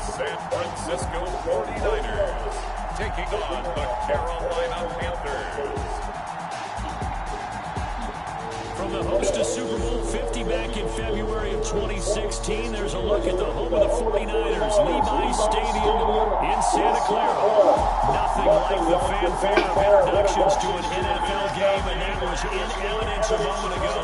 San Francisco 49ers taking on the Carolina Panthers. From the host to Super Bowl 50 back in February of 2016, there's a look at the home of the 49ers, Levi's Stadium in Santa Clara. Nothing like the fanfare of introductions to an NFL game, and that was in evidence a moment ago.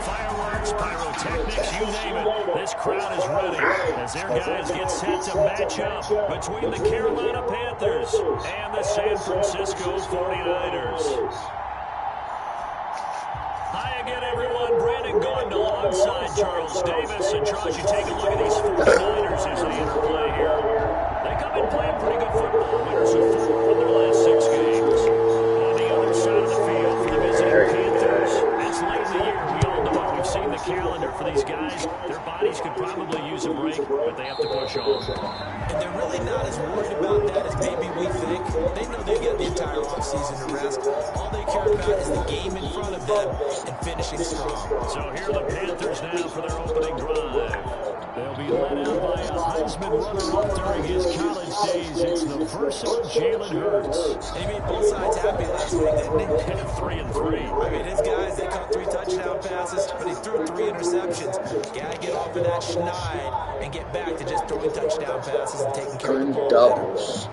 Fireworks, pyrotechnics, you name it. This crowd is ready as their guys get set to match up between the Carolina Panthers and the San Francisco 49ers. Hi again, everyone. Brandon Gordon alongside Charles Davis. And Charles, you take a look at these 49ers as they interplay here. They come in playing pretty good football. Winners of 4 of their last 6 games. On the other side of the field for the visiting Panthers, it's late in the year. We all know it. We've seen the calendar for these guys. Their bodies could probably use a break, but they have to push on. And they're really not as worried about that as maybe we think. They know they got the entire offseason to rest. All they care about is the game in front of them and finishing strong. So here are the Panthers now for their opening drive. They'll be led out by a Heisman runner-up during his college days. It's the versatile Jalen Hurts. He made both sides happy last week, didn't he? 3-3. I mean, his guys, they caught 3 touchdown passes, but he threw 3 interceptions. Gotta get off of that schneid and get back to just throwing touchdown passes and taking care of the ball. Doubles.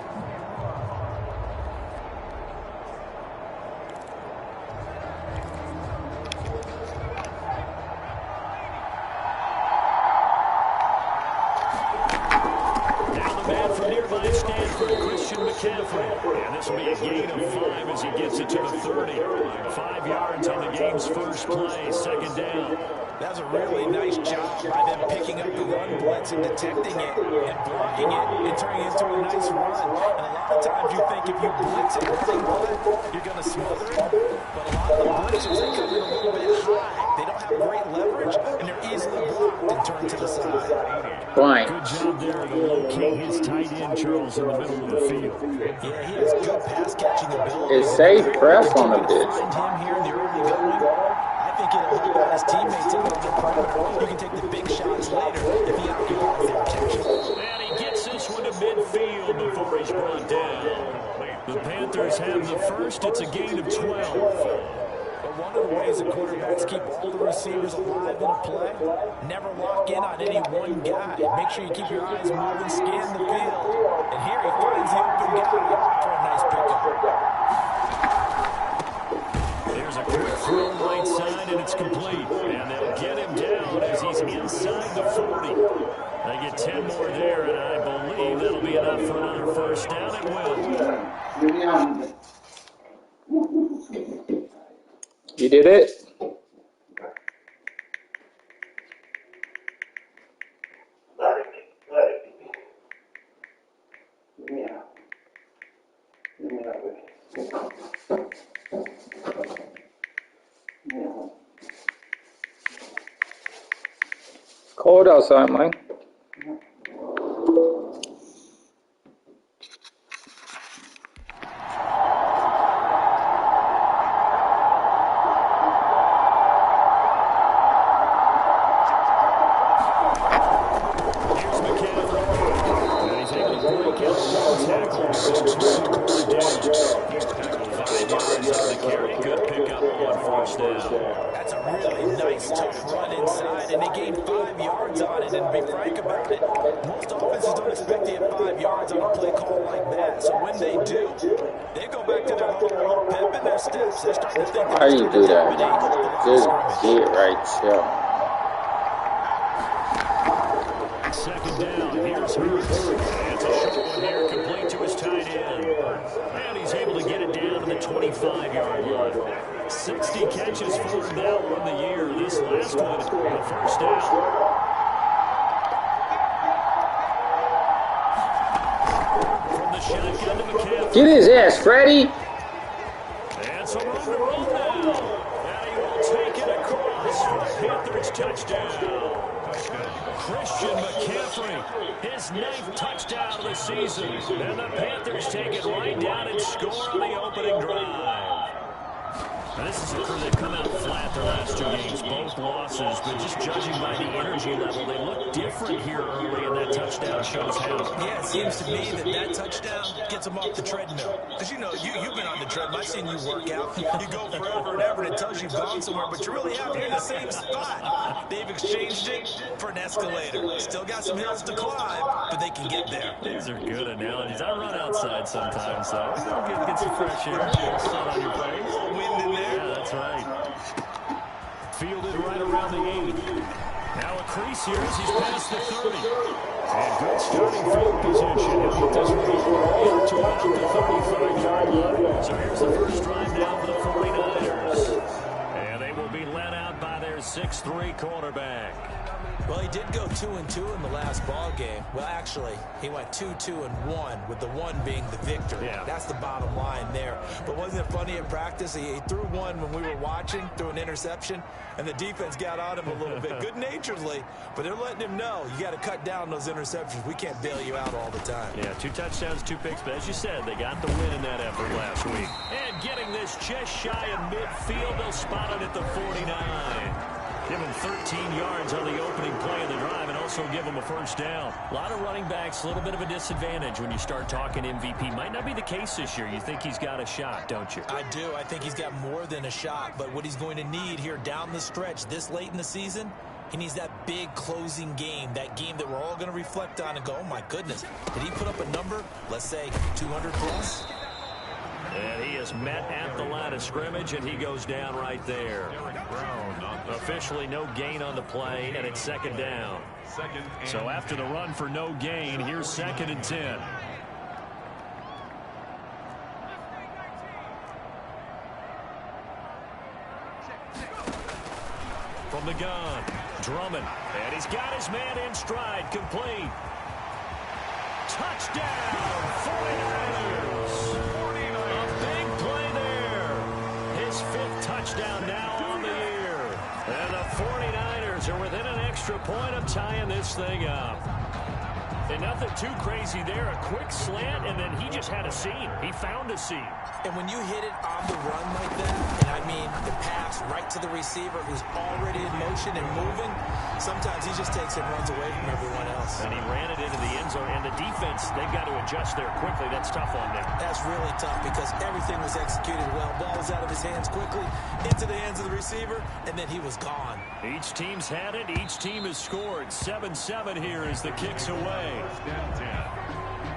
And this will be a gain of 5 as he gets it to the 30. 5 yards on the game's first play, second down. That was a really nice job by them picking up the run blitz and detecting it and blocking it and turning it into a nice run. And a lot of times you think if you blitz it running one, you're going to smother it. But a lot of the blitzers, they come in a little bit high. They don't have great leverage, and they're easily blocked and turned to the side. Fine. Good job there to locate his tight end, Charles, in the middle of the field. Yeah, he has good pass-catching ability. It's safe press on the bitch. Find him here in the early going. I think it'll help out his teammates out on the perimeter. You can take the big shots later if he occupies their protection. And he gets this one to midfield before he's brought down. The Panthers have the first. It's a gain of 12. But one of the ways the quarterbacks keep all the receivers alive in a play, never lock in on any one guy. Make sure you keep your eyes moving, scan the field. And here he finds the open guy for a nice pickup. There's a quick throw right side, and it's complete. And they'll get him down as he's inside the 40. They get 10 more there, and I believe that'll be enough for another first down. It will. You did it? It's cold outside, man. That's a really nice, tough run inside, and they gained 5 yards on it. And to be frank about it, most offenses don't expect to get 5 yards on a play call like that. So when they do, they go back to their little road pep in their steps. They're starting to think How do you do that? Just get right, chill. Second down, here's Hurts. It's a short one here, complete to his tight end. And he's able to get it down to the 25-yard line. 60 catches for him now on the year. This last one, the first down. From the shotgun to McCaffrey. Get his ass, Freddie. And some room to run now. And he will take it across for the Panthers touchdown. Christian McCaffrey, his 9th touchdown of the season. And the Panthers take it right down and score on the opening drive. This is a crew that come out flat their last 2 games, both losses, but just judging by the energy level, they look different here early, and that touchdown shows how. Yeah, it seems to me that touchdown gets them off the treadmill. Because, you know, you've been on the treadmill. I've seen you work out. You go forever and ever, and it tells you you've gone somewhere, but you really haven't. You're in the same spot. They've exchanged it for an escalator. Still got some hills to climb, but they can get there. These are good analogies. I run outside sometimes, so get some fresh air, sun on your face. Wind in there. Yeah, that's right. Fielded right around the 8. Now a crease here as he's past the 30. And good starting field position. He'll get this one to about the 35-yard line. So here's the first drive down for the 49ers. And they will be led out by their 6'3" quarterback. Well, he did go 2-2 in the last ball game. Well, actually, he went 2-2-1, with the 1 being the victory. Yeah. That's the bottom line there. But wasn't it funny in practice? He threw one when we were watching, threw an interception, and the defense got on him a little bit, good-naturedly. But they're letting him know, you got to cut down those interceptions. We can't bail you out all the time. Yeah, 2 touchdowns, 2 picks. But as you said, they got the win in that effort last week. And getting this just shy of midfield, they'll spot it at the 49. Give him 13 yards on the opening play of the drive and also give him a first down. A lot of running backs, a little bit of a disadvantage when you start talking MVP. Might not be the case this year. You think he's got a shot, don't you? I do. I think he's got more than a shot. But what he's going to need here down the stretch this late in the season, he needs that big closing game, that game that we're all going to reflect on and go, oh, my goodness, did he put up a number, let's say 200 plus? And he is met at the line of scrimmage, and he goes down right there. Officially no gain on the play, and it's second down. So after the run for no gain, here's 2nd and 10. From the gun, Drummond, and he's got his man in stride, complete. Touchdown, 49ers. A big play there. His 5th touchdown now on the year. And the 49ers are within an extra point of tying this thing up. And nothing too crazy there. A quick slant, and then he just had a seam. He found a seam. And when you hit it on the run like that, and I mean the pass right to the receiver who's already in motion and moving, sometimes he just takes and runs away from everyone else. And he ran it into the end zone, and the defense, they've got to adjust there quickly. That's tough on them. That's really tough because everything was executed well. Ball was out of his hands quickly, into the hands of the receiver, and then he was gone. Each team's had it. Each team has scored. 7-7 here as the kick's away.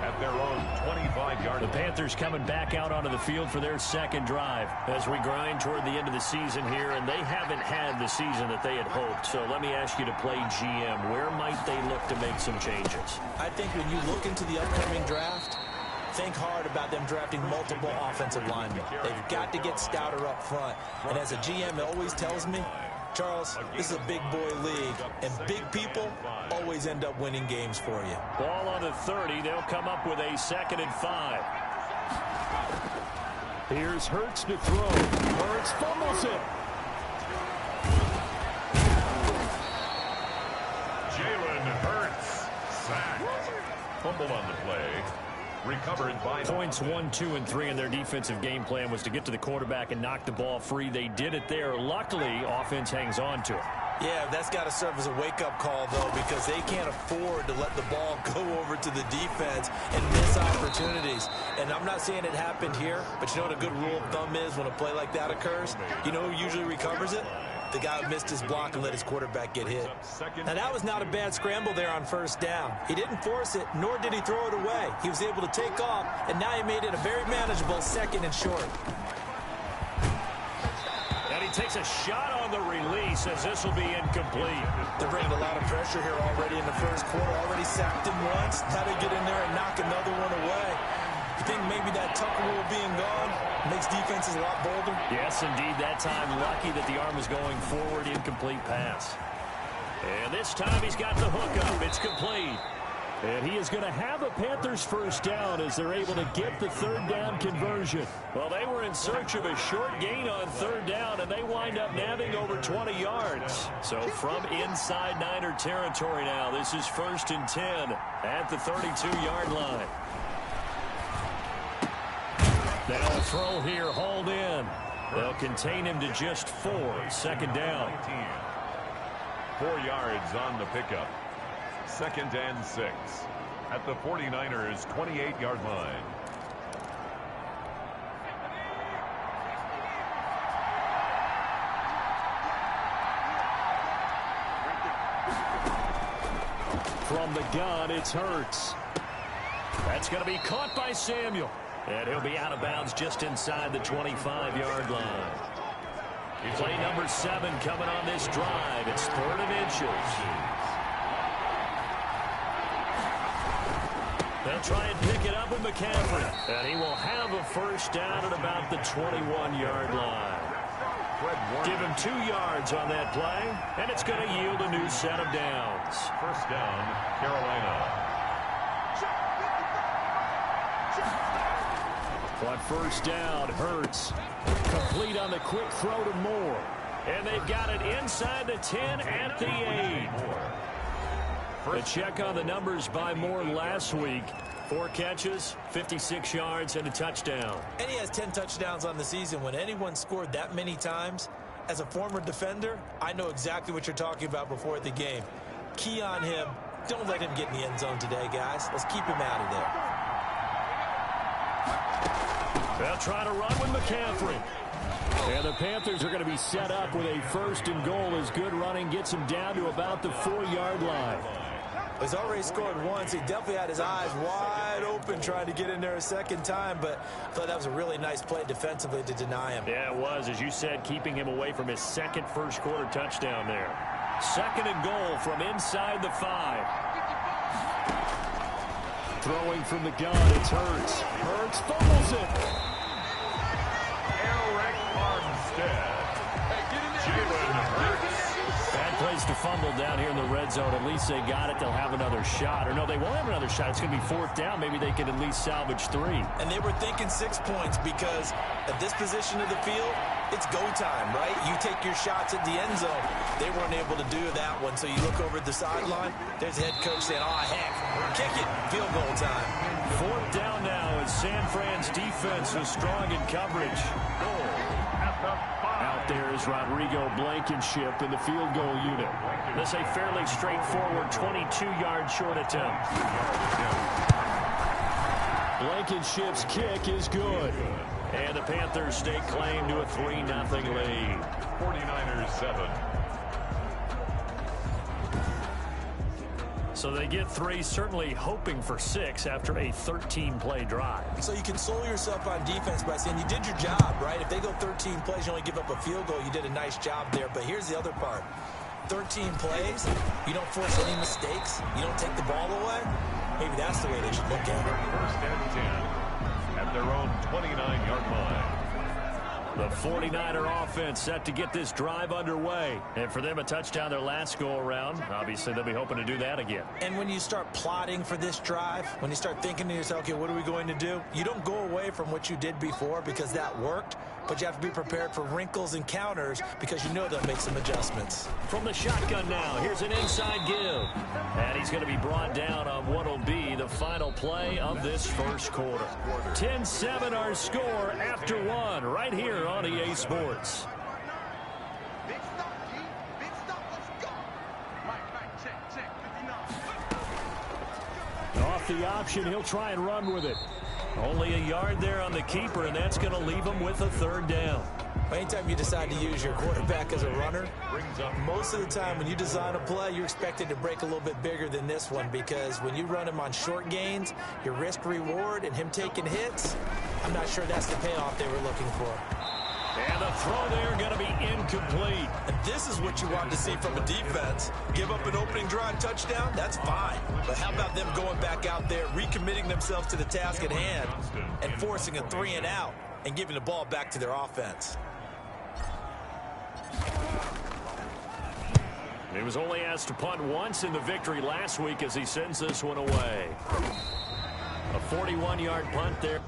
At their own 25-yard. The Panthers coming back out onto the field for their 2nd drive as we grind toward the end of the season here, and they haven't had the season that they had hoped. So let me ask you to play GM. Where might they look to make some changes? I think when you look into the upcoming draft, think hard about them drafting multiple offensive linemen. They've got to get stouter up front. And as a GM, it always tells me, Charles, this is a big boy league, and big people always end up winning games for you. Ball on the 30. They'll come up with a 2nd and 5. Here's Hurts to throw. Hurts fumbles it. Jalen Hurts sacked. Fumble on the play. Recovered by Points 1, 2, and 3 in their defensive game plan was to get to the quarterback and knock the ball free. They did it there. Luckily, offense hangs on to it. Yeah, that's got to serve as a wake-up call, though, because they can't afford to let the ball go over to the defense and miss opportunities. And I'm not saying it happened here, but you know what a good rule of thumb is when a play like that occurs? You know who usually recovers it? The guy who missed his block and let his quarterback get hit. Now, that was not a bad scramble there on 1st down. He didn't force it, nor did he throw it away. He was able to take off, and now he made it a very manageable 2nd and short. And he takes a shot on the release as this will be incomplete. They're bringing a lot of pressure here already in the 1st quarter. Already sacked him once. Now they get in there and knock another one away. You think maybe that Tucker rule being gone makes defenses a lot bolder? Yes, indeed. That time, lucky that the arm was going forward. Incomplete pass. And this time he's got the hook up. It's complete. And he is going to have a Panthers 1st down as they're able to get the 3rd down conversion. Well, they were in search of a short gain on 3rd down, and they wind up nabbing over 20 yards. So from inside Niner territory now, this is 1st and 10 at the 32-yard line. Now a throw here, hauled in. They'll contain him to just 4. 2nd down. 4 yards on the pickup. 2nd and 6 at the 49ers' 28-yard line. From the gun, it's Hurts. That's going to be caught by Samuel. And he'll be out of bounds just inside the 25-yard line. Play number 7 coming on this drive. It's 3rd and inches. They'll try and pick it up with McCaffrey. And he will have a 1st down at about the 21-yard line. Give him 2 yards on that play, and it's going to yield a new set of downs. 1st down, Carolina. On 1st down, Hurts. Complete on the quick throw to Moore. And they've got it inside the 10 at the 8. A check on the numbers by Moore last week. 4 catches, 56 yards, and a touchdown. And he has 10 touchdowns on the season. When anyone scored that many times, as a former defender, I know exactly what you're talking about before the game. Key on him. Don't let him get in the end zone today, guys. Let's keep him out of there. They'll try to run with McCaffrey. And the Panthers are going to be set up with a 1st and goal as good running gets him down to about the 4-yard line. He's already scored once. He definitely had his eyes wide open trying to get in there a 2nd time, but I thought that was a really nice play defensively to deny him. Yeah, it was, as you said, keeping him away from his 2nd first-quarter touchdown there. 2nd and goal from inside the 5. Throwing from the gun, it's Hurts. Hurts fumbles it. Eric Armstead. Jalen Hurts. Bad place to fumble down here in the red zone. At least they got it. They'll have another shot. Or no, they won't have another shot. It's going to be 4th down. Maybe they can at least salvage 3. And they were thinking 6 points because at this position of the field, it's go time, right? You take your shots at the end zone. They weren't able to do that one. So you look over at the sideline. There's the head coach saying, oh, heck, kick it. Field goal time. 4th down now as San Fran's defense is strong in coverage. Out there is Rodrigo Blankenship in the field goal unit. This is a fairly straightforward 22-yard short attempt. Blankenship's kick is good. And the Panthers stake claim to a 3-0 lead. 49ers 7. So they get 3, certainly hoping for 6 after a 13-play drive. So you console yourself on defense by saying you did your job, right? If they go 13 plays, you only give up a field goal, you did a nice job there. But here's the other part. 13 plays, you don't force any mistakes, you don't take the ball away. Maybe that's the way they should look at it. 1st and 10 at their own 29-yard line. The 49er offense set to get this drive underway. And for them, a touchdown their last go-around. Obviously, they'll be hoping to do that again. And when you start plotting for this drive, when you start thinking to yourself, okay, what are we going to do? You don't go away from what you did before because that worked, but you have to be prepared for wrinkles and counters because you know they'll make some adjustments. From the shotgun now, here's an inside give. And he's going to be brought down on what will be the final play of this first quarter. 10-7 our score after 1 right here on EA Sports. Big stop, G. Big stop. Let's go. Mike, check. 59. Off the option, he'll try and run with it. Only a yard there on the keeper, and that's going to leave him with a 3rd down. Anytime you decide to use your quarterback as a runner, most of the time when you design a play, you're expected to break a little bit bigger than this one because when you run him on short gains, your risk-reward and him taking hits, I'm not sure that's the payoff they were looking for. And the throw there going to be incomplete. And this is what you want to see from a defense. Give up an opening drive touchdown, that's fine. But how about them going back out there, recommitting themselves to the task at hand, and forcing a 3-and-out and giving the ball back to their offense? He was only asked to punt once in the victory last week as he sends this one away. A 41-yard punt there.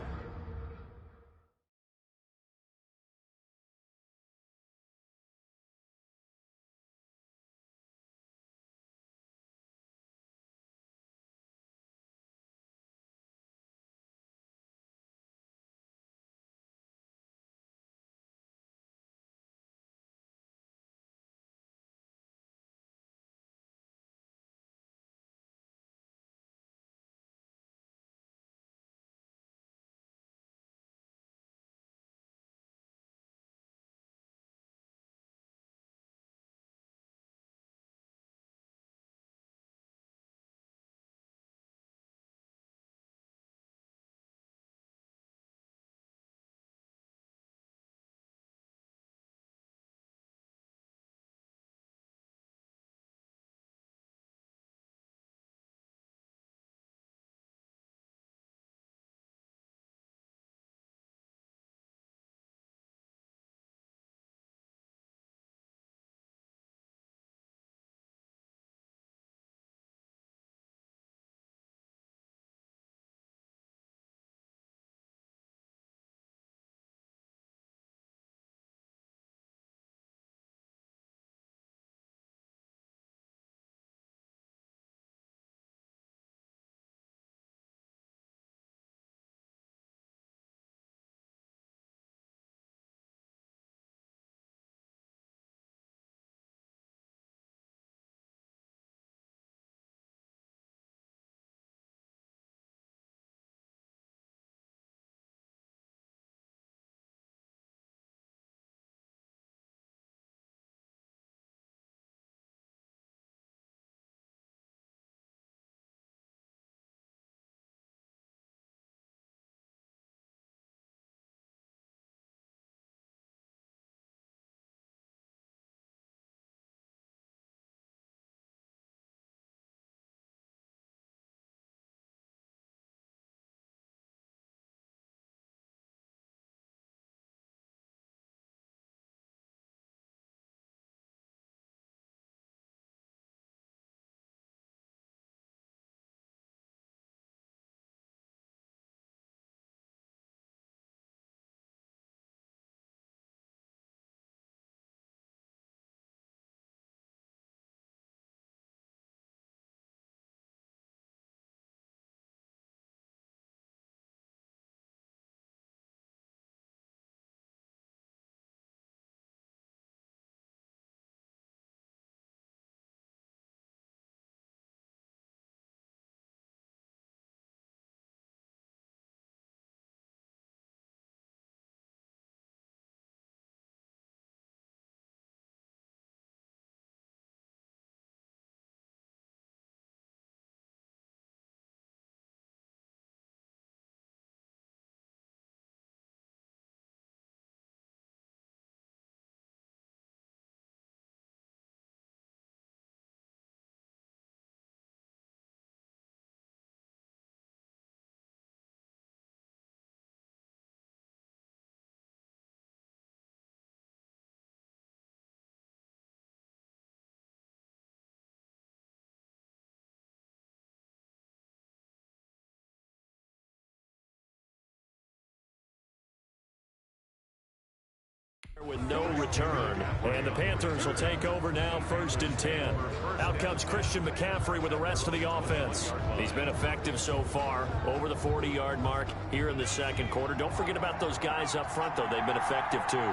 With no return, and the Panthers will take over now, 1st and 10. Out comes Christian McCaffrey with the rest of the offense. He's been effective so far, over the 40-yard mark here in the second quarter. Don't forget about those guys up front, though. They've been effective, too.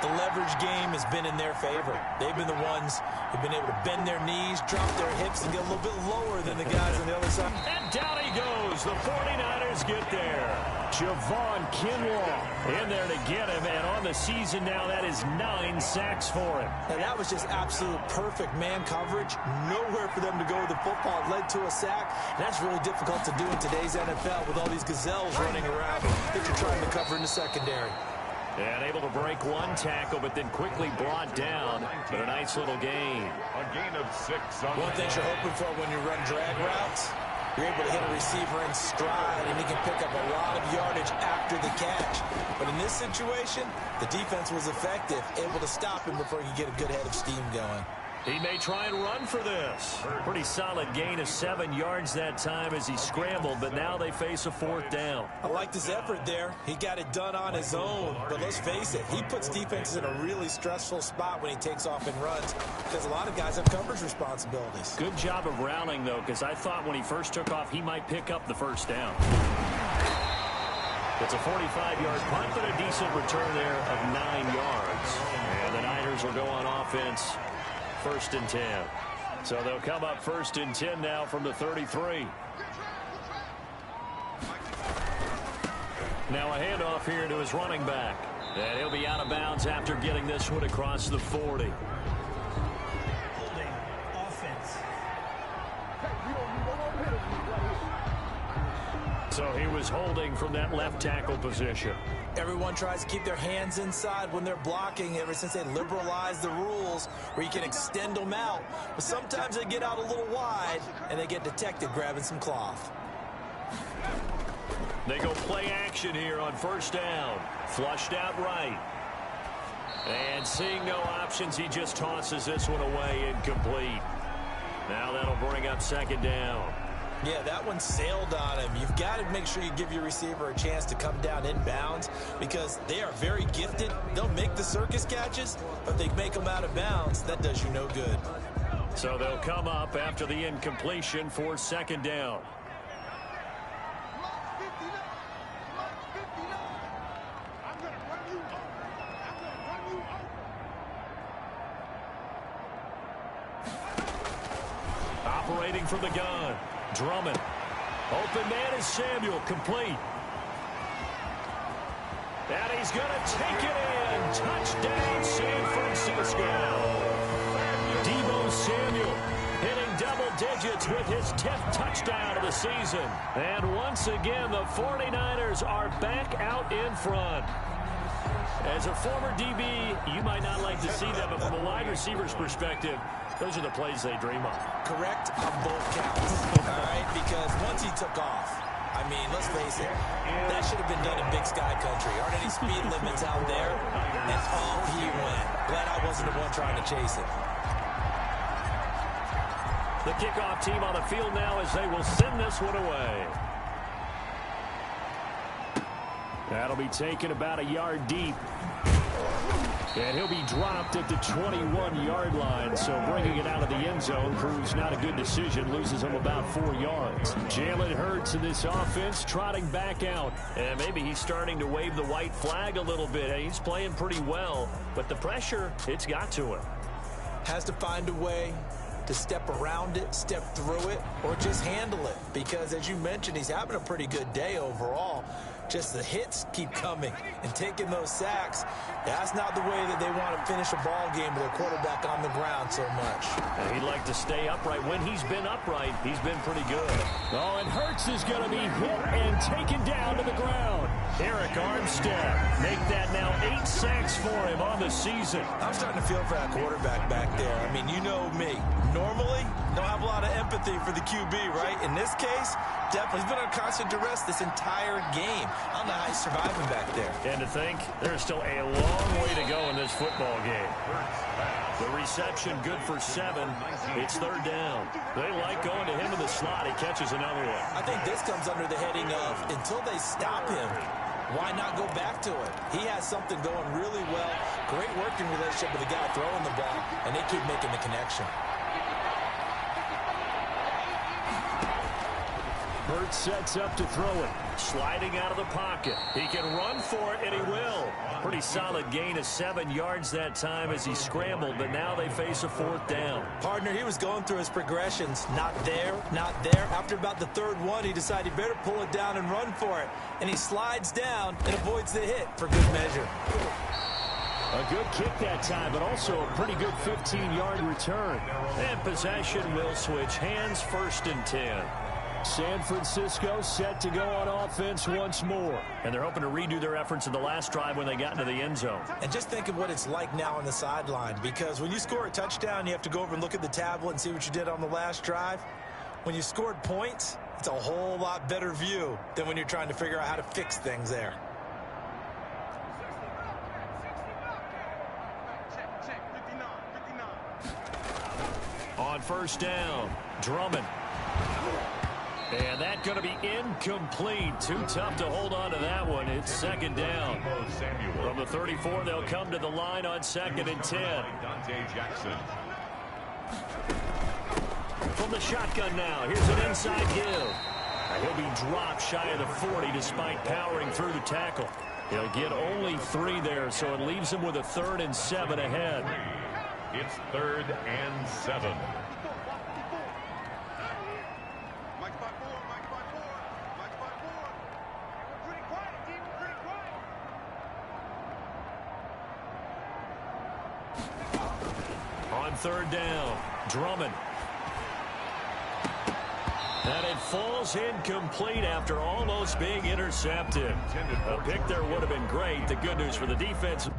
The leverage game has been in their favor. They've been the ones who've been able to bend their knees, drop their hips, and get a little bit lower than the guys on the other side. And down he goes. The 49ers get there. Javon Kinlaw in there to get him, and on the season now, that is 9 sacks for him. And that was just absolute perfect man coverage. Nowhere for them to go with the football. Led to a sack. And that's really difficult to do in today's NFL with all these gazelles running around that you're trying to cover in the secondary. And able to break one tackle, but then quickly brought down. But a nice little gain. A gain of 6. One thing you're hoping for when you run drag routes, you're able to hit a receiver in stride, and he can pick up a lot of yardage after the catch. But in this situation, the defense was effective, able to stop him before he could get a good head of steam going. He may try and run for this. Pretty solid gain of 7 yards that time as he scrambled, but now they face a 4th down. I liked his effort there. He got it done on his own, but let's face it, he puts defenses in a really stressful spot when he takes off and runs because a lot of guys have coverage responsibilities. Good job of rallying, though, because I thought when he first took off, he might pick up the 1st down. It's a 45-yard punt, but a decent return there of 9 yards. And the Niners will go on offense. 1st and 10. So they'll come up 1st and 10 now from the 33. Now a handoff here to his running back. And he'll be out of bounds after getting this one across the 40. So he was holding from that left tackle position. Everyone tries to keep their hands inside when they're blocking ever since they liberalized the rules where you can extend them out. But sometimes they get out a little wide and they get detected grabbing some cloth. They go play action here on 1st down. Flushed out right. And seeing no options, he just tosses this one away incomplete. Now that'll bring up 2nd down. Yeah, that one sailed on him. You've got to make sure you give your receiver a chance to come down inbounds because they are very gifted. They'll make the circus catches, but they make them out of bounds. That does you no good. So they'll come up after the incompletion for 2nd down. Operating from the gun. Drummond. Open man is Samuel. Complete. And he's going to take it in. Touchdown, San Francisco. Deebo Samuel hitting double digits with his 10th touchdown of the season. And once again, the 49ers are back out in front. As a former DB, you might not like to see that, but from a wide receiver's perspective, those are the plays they dream of. Correct on both counts, all right? Because once he took off, I mean, let's face it, that should have been done in Big Sky Country. Aren't any speed limits out there? And off he went. Glad I wasn't the one trying to chase it. The kickoff team on the field now as they will send this one away. That'll be taken about a yard deep. And he'll be dropped at the 21-yard line, so bringing it out of the end zone proves not a good decision, loses him about 4 yards. Jalen Hurts in this offense trotting back out, and maybe he's starting to wave the white flag a little bit. He's playing pretty well, but the pressure, it's got to him. Has to find a way to step around it, step through it, or just handle it, because as you mentioned, he's having a pretty good day overall. Just the hits keep coming and taking those sacks. That's not the way that they want to finish a ball game with a quarterback on the ground so much. And he'd like to stay upright. When he's been upright, he's been pretty good. Oh, and Hurts is going to be hit and taken down to the ground. Eric Armstead make that now 8 sacks for him on the season. I'm starting to feel for that quarterback back there. I mean, you know me. Normally, don't have a lot of empathy for the QB, right? In this case, definitely. He's been on constant duress this entire game. I don't know how he's surviving back there. And to think, there's still a long way to go in this football game. The reception good for 7. It's 3rd down. They like going to him in the slot. He catches another one. I think this comes under the heading of until they stop him, Why not go back to it? He has something going really well. Great working relationship with the guy throwing the ball, and they keep making the connection. Burt sets up to throw it. Sliding out of the pocket. He can run for it, and he will. Pretty solid gain of 7 yards that time as he scrambled, but now they face a 4th down. Partner, he was going through his progressions. Not there, not there. After about the 3rd one, he decided he better pull it down and run for it. And he slides down and avoids the hit for good measure. A good kick that time, but also a pretty good 15-yard return. And possession will switch hands, 1st and 10. San Francisco set to go on offense once more. And they're hoping to redo their efforts in the last drive when they got into the end zone. And just think of what it's like now on the sideline, because when you score a touchdown, you have to go over and look at the tablet and see what you did on the last drive. When you scored points, it's a whole lot better view than when you're trying to figure out how to fix things there. On 1st down, Drummond. And that's going to be incomplete. Too tough to hold on to that one. It's 2nd down. From the 34, they'll come to the line on 2nd and 10. From the shotgun now, here's an inside give. He'll be dropped shy of the 40 despite powering through the tackle. He'll get only 3 there, so it leaves him with a 3rd and 7 ahead. It's 3rd and 7. On 3rd down, Drummond. And it falls incomplete after almost being intercepted. A pick there would have been great. The good news for the defense.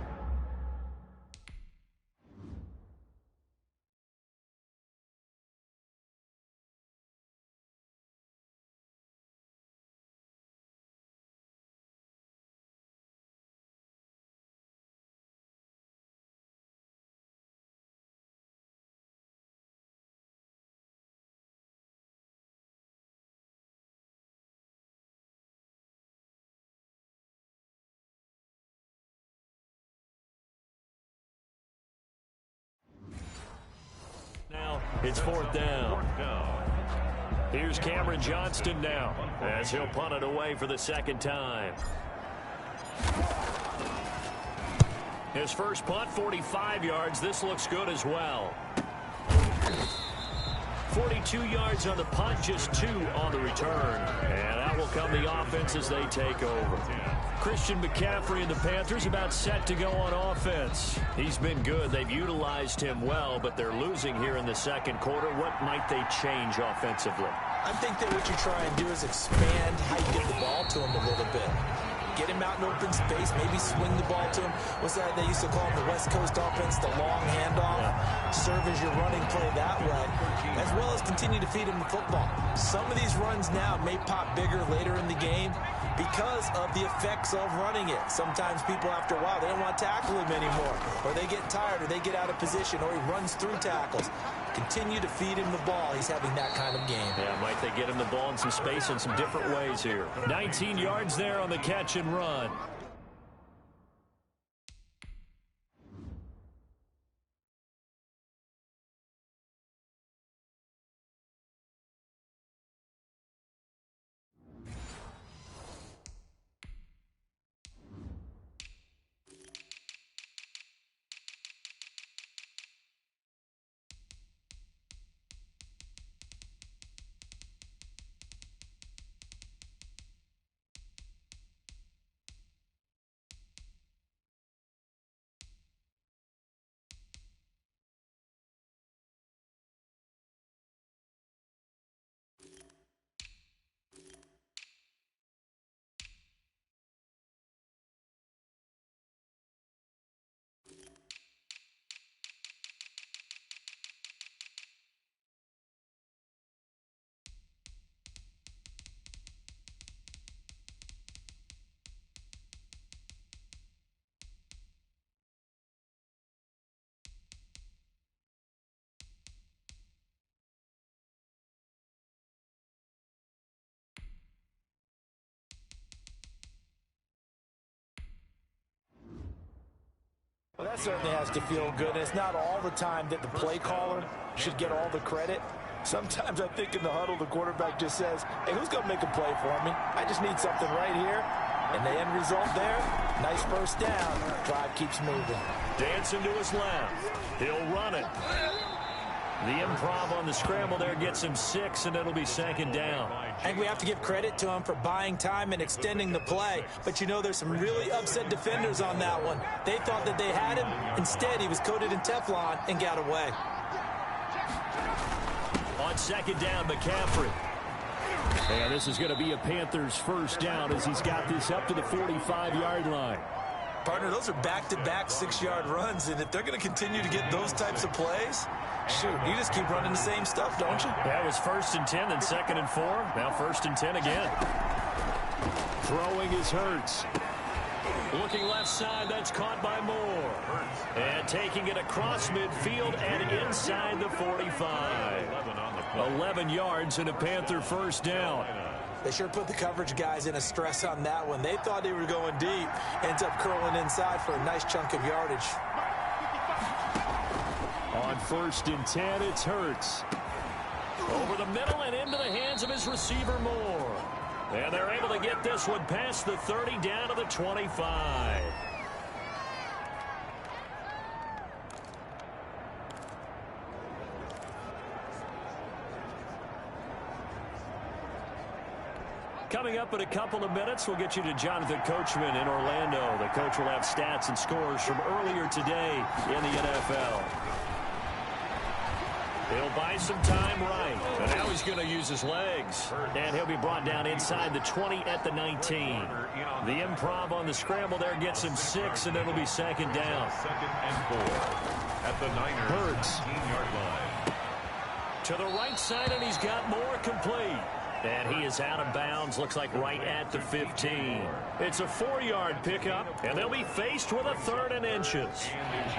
Now it's 4th down. Here's Cameron Johnston now as he'll punt it away for the 2nd time. His first punt, 45 yards. This looks good as well. 42 yards on the punt, just 2 on the return. And that will come the offense as they take over. Christian McCaffrey and the Panthers about set to go on offense. He's been good. They've utilized him well, but they're losing here in the 2nd quarter. What might they change offensively? I think that what you try and do is expand how you get the ball to him a little bit. Get him out in open space, maybe swing the ball to him. What's that they used to call him, the West Coast offense, the long handoff. Yeah. Serve as your running play that way, as well as continue to feed him the football. Some of these runs now may pop bigger later in the game because of the effects of running it. Sometimes people, after a while, they don't want to tackle him anymore, or they get tired, or they get out of position, or he runs through tackles. Continue to feed him the ball. He's having that kind of game. Yeah, might they get him the ball in some space in some different ways here. 19 yards there on the catch and run. That certainly has to feel good. It's not all the time that the play caller should get all the credit. Sometimes I think in the huddle, the quarterback just says, hey, who's going to make a play for me? I just need something right here. And the end result there, nice first down. Drive keeps moving. Dancing to his left. He'll run it. The improv on the scramble there gets him 6, and it'll be second down. I think we have to give credit to him for buying time and extending the play. But, you know, there's some really upset defenders on that one. They thought that they had him. Instead, he was coated in Teflon and got away. On second down, McCaffrey. And this is going to be a Panthers first down as he's got this up to the 45-yard line. Partner, those are back-to-back 6-yard runs, and if they're going to continue to get those types of plays, shoot, you just keep running the same stuff, don't you? That was 1st and 10, then 2nd and 4. Now 1st and 10 again. Throwing is Hurts. Looking left side, that's caught by Moore. And taking it across midfield and inside the 45. 11 yards and a Panther first down. They sure put the coverage guys in a stress on that one. They thought they were going deep. Ends up curling inside for a nice chunk of yardage. On 1st and 10, it's Hurts. Over the middle and into the hands of his receiver, Moore. And they're able to get this one past the 30 down to the 25. Coming up in a couple of minutes, we'll get you to Jonathan Coachman in Orlando. The coach will have stats and scores from earlier today in the NFL. He'll buy some time right. And now he's going to use his legs. And he'll be brought down inside the 20 at the 19. The improv on the scramble there gets him 6, and it'll be second down. 2nd and 4 at the Niners' Hurts. 15-yard line. To the right side, and he's got Moore complete. And he is out of bounds, looks like right at the 15. It's a 4-yard pickup, and they'll be faced with a 3rd and inches.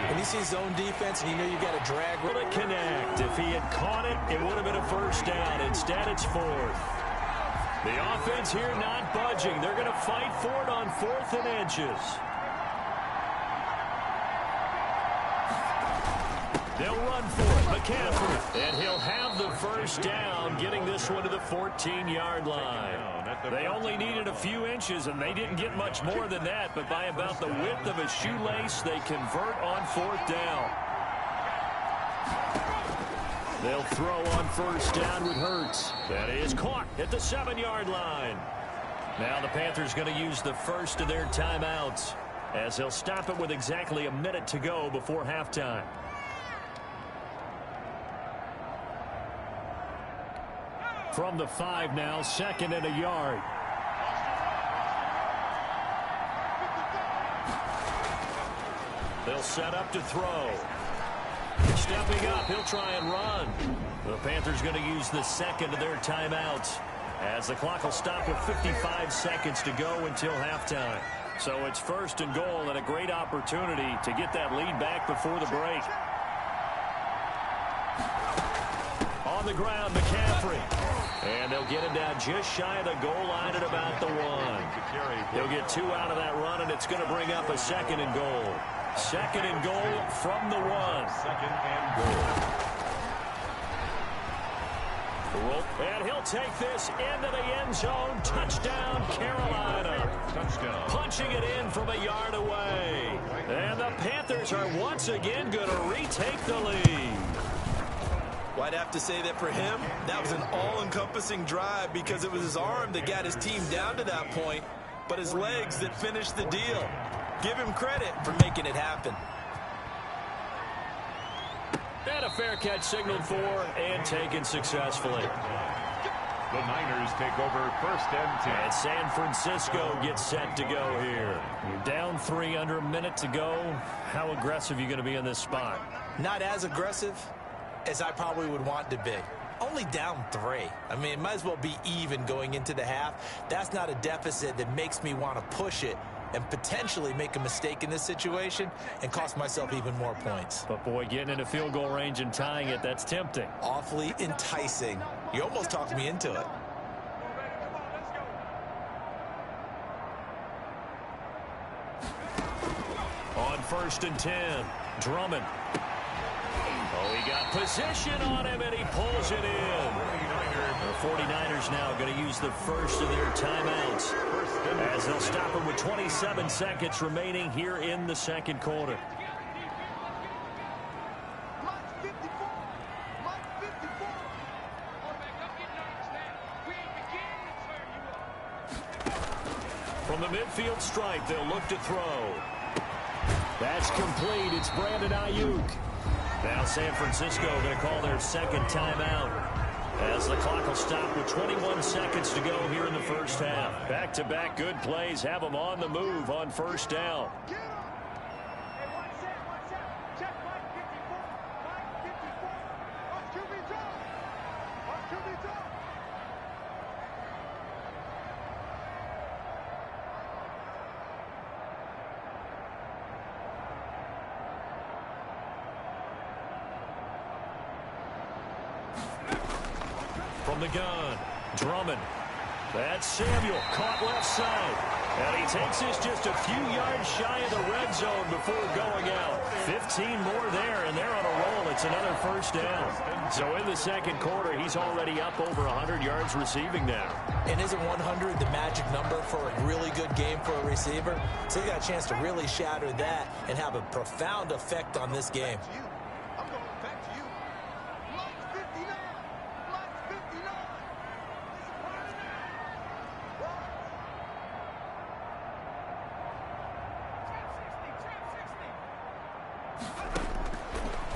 When you see zone defense and you know you got to drag. Will it connect? If he had caught it, it would have been a first down. Instead, it's 4th. The offense here not budging. They're going to fight for it on 4th and inches. They'll run for it. McCaffrey. And he'll have the first down, getting this one to the 14-yard line. They only needed a few inches, and they didn't get much more than that. But by about the width of a shoelace, they convert on 4th down. They'll throw on first down with Hurts. That is caught at the 7-yard line. Now the Panthers going to use the first of their timeouts, as they'll stop it with exactly a minute to go before halftime. From the 5 now, 2nd and a yard. They'll set up to throw. Stepping up, he'll try and run. The Panthers going to use the 2nd of their timeouts, as the clock will stop with 55 seconds to go until halftime. So it's 1st and goal, and a great opportunity to get that lead back before the break. On the ground, McCaffrey. And they'll get him down just shy of the goal line at about the 1. He'll get 2 out of that run, and it's going to bring up a 2nd and goal. 2nd and goal from the 1. 2nd and goal. And he'll take this into the end zone. Touchdown, Carolina. Touchdown. Punching it in from a yard away. And the Panthers are once again going to retake the lead. Well, I'd have to say that for him, that was an all-encompassing drive, because it was his arm that got his team down to that point, but his legs that finished the deal. Give him credit for making it happen. And a fair catch signaled for and taken successfully. The Niners take over 1st and 10. And San Francisco gets set to go here. You're down 3, under a minute to go. How aggressive are you going to be in this spot? Not as aggressive as I probably would want to be. Only down 3. I mean, it might as well be even going into the half. That's not a deficit that makes me want to push it and potentially make a mistake in this situation and cost myself even more points. But boy, getting into field goal range and tying it, that's tempting. Awfully enticing. You almost talked me into it. On 1st and 10. Drummond. Oh, he got position on him, and he pulls it in. The 49ers now going to use the first of their timeouts as they'll stop him with 27 seconds remaining here in the second quarter. From the midfield stripe, they'll look to throw. That's complete. It's Brandon Ayuk. Now San Francisco going to call their second timeout as the clock will stop with 21 seconds to go here in the first half. Back-to-back good plays have them on the move on first down. From the gun, Drummond. That's Samuel, caught left side. And he takes this just a few yards shy of the red zone before going out. 15 more there, and they're on a roll. It's another first down. So in the second quarter, he's already up over 100 yards receiving now. And isn't 100 the magic number for a really good game for a receiver? So you got a chance to really shatter that and have a profound effect on this game.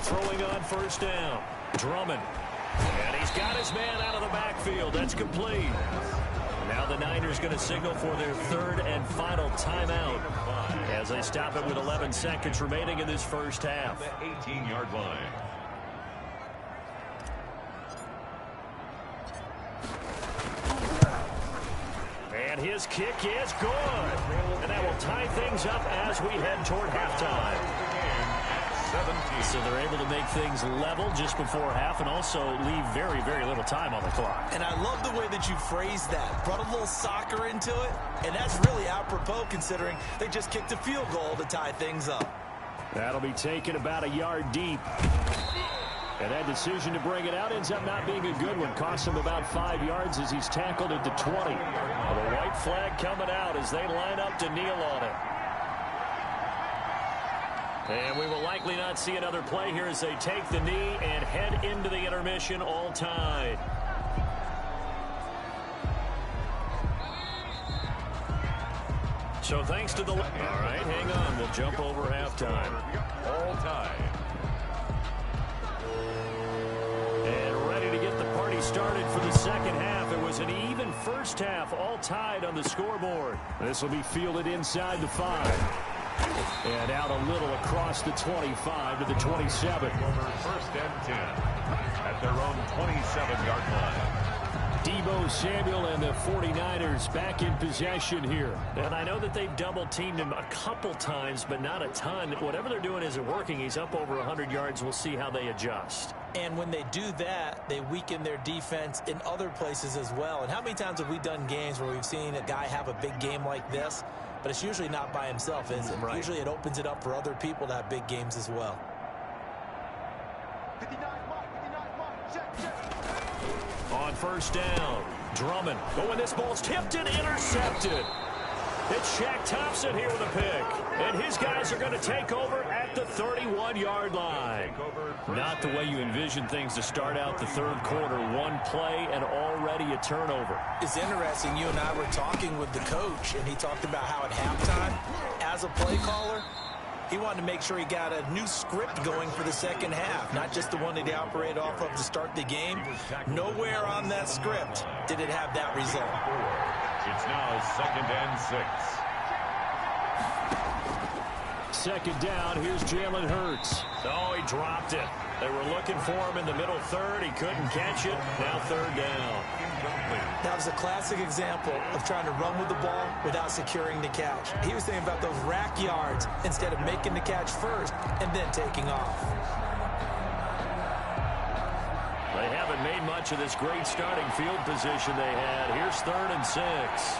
Throwing on first down, Drummond. And he's got his man out of the backfield. That's complete. Now the Niners going to signal for their third and final timeout as they stop it with 11 seconds remaining in this first half. The 18-yard line. And his kick is good. And that will tie things up as we head toward halftime. 17. So they're able to make things level just before half and also leave very, very little time on the clock. And I love the way that you phrased that. Brought a little soccer into it, and that's really apropos considering they just kicked a field goal to tie things up. That'll be taken about a yard deep. And that decision to bring it out ends up not being a good one. Costs him about 5 yards as he's tackled at the 20. Well, the white flag coming out as they line up to kneel on it. And we will likely not see another play here as they take the knee and head into the intermission all tied. So thanks to the... All right, hang on. We'll jump over halftime. All tied. And ready to get the party started for the second half. It was an even first half, all tied on the scoreboard. This will be fielded inside the 5. And out a little across the 25 to the 27. Over first and 10 at their own 27-yard line. Deebo Samuel and the 49ers back in possession here. And I know that they've double-teamed him a couple times, but not a ton. Whatever they're doing isn't working. He's up over 100 yards. We'll see how they adjust. And when they do that, they weaken their defense in other places as well. And how many times have we done games where we've seen a guy have a big game like this? But it's usually not by himself, is it? Right. Usually it opens it up for other people to have big games as well. 59 mark, check. On first down, Drummond. Oh, and this ball's tipped and intercepted. It's Shaq Thompson here with a pick. And his guys are going to take over at the 31-yard line. Not the way you envision things to start out the third quarter. One play and already a turnover. It's interesting. You and I were talking with the coach, and he talked about how at halftime, as a play caller, he wanted to make sure he got a new script going for the second half, not just the one that he operated off of to start the game. Nowhere on that script did it have that result. It's now 2nd and 6. Second down, here's Jalen Hurts. Oh, he dropped it. They were looking for him in the middle third. He couldn't catch it. Now third down. That was a classic example of trying to run with the ball without securing the catch. He was thinking about those rack yards instead of making the catch first and then taking off. They haven't made much of this great starting field position they had. Here's 3rd and 6.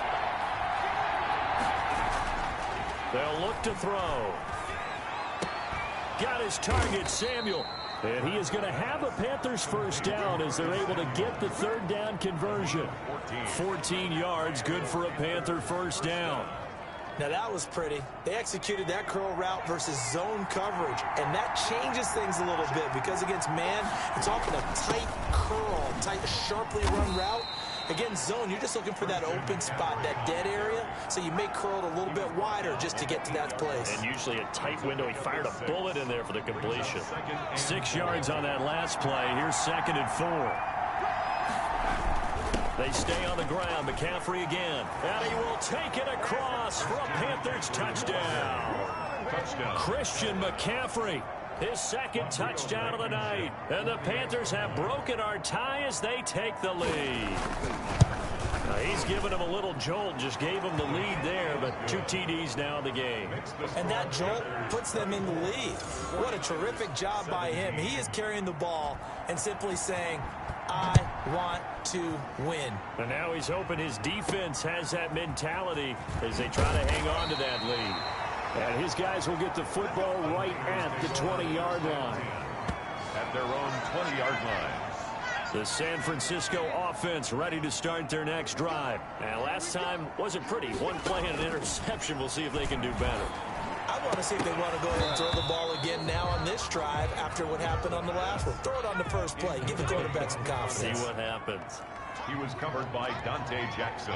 They'll look to throw. got his target, Samuel. And he is going to have a Panthers first down as they're able to get the third down conversion. 14 yards, good for a Panther first down. Now that was pretty. They executed that curl route versus zone coverage, and that changes things a little bit because against man, it's often a tight curl, tight, sharply run route. Against zone, you're just looking for that open spot, that dead area, so you may curl it a little bit wider just to get to that place. And usually a tight window. He fired a bullet in there for the completion. 6 yards on that last play. Here's 2nd and 4. They stay on the ground. McCaffrey again. And he will take it across for a Panthers touchdown. Christian McCaffrey. His 2nd touchdown of the night. And the Panthers have broken our tie as they take the lead. Now he's given him a little jolt. Just gave him the lead there, but 2 TDs now in the game. And that jolt puts them in the lead. What a terrific job by him. He is carrying the ball and simply saying, I want to win. And now he's hoping his defense has that mentality as they try to hang on to that lead. And his guys will get the football right at the 20-yard line. At their own 20-yard line. The San Francisco offense ready to start their next drive. And last time wasn't pretty. One play and an interception. We'll see if they can do better. I want to see if they want to go ahead and throw the ball again now on this drive after what happened on the last one. Throw it on the first play. Give the quarterback some confidence. See what happens. He was covered by Dante Jackson.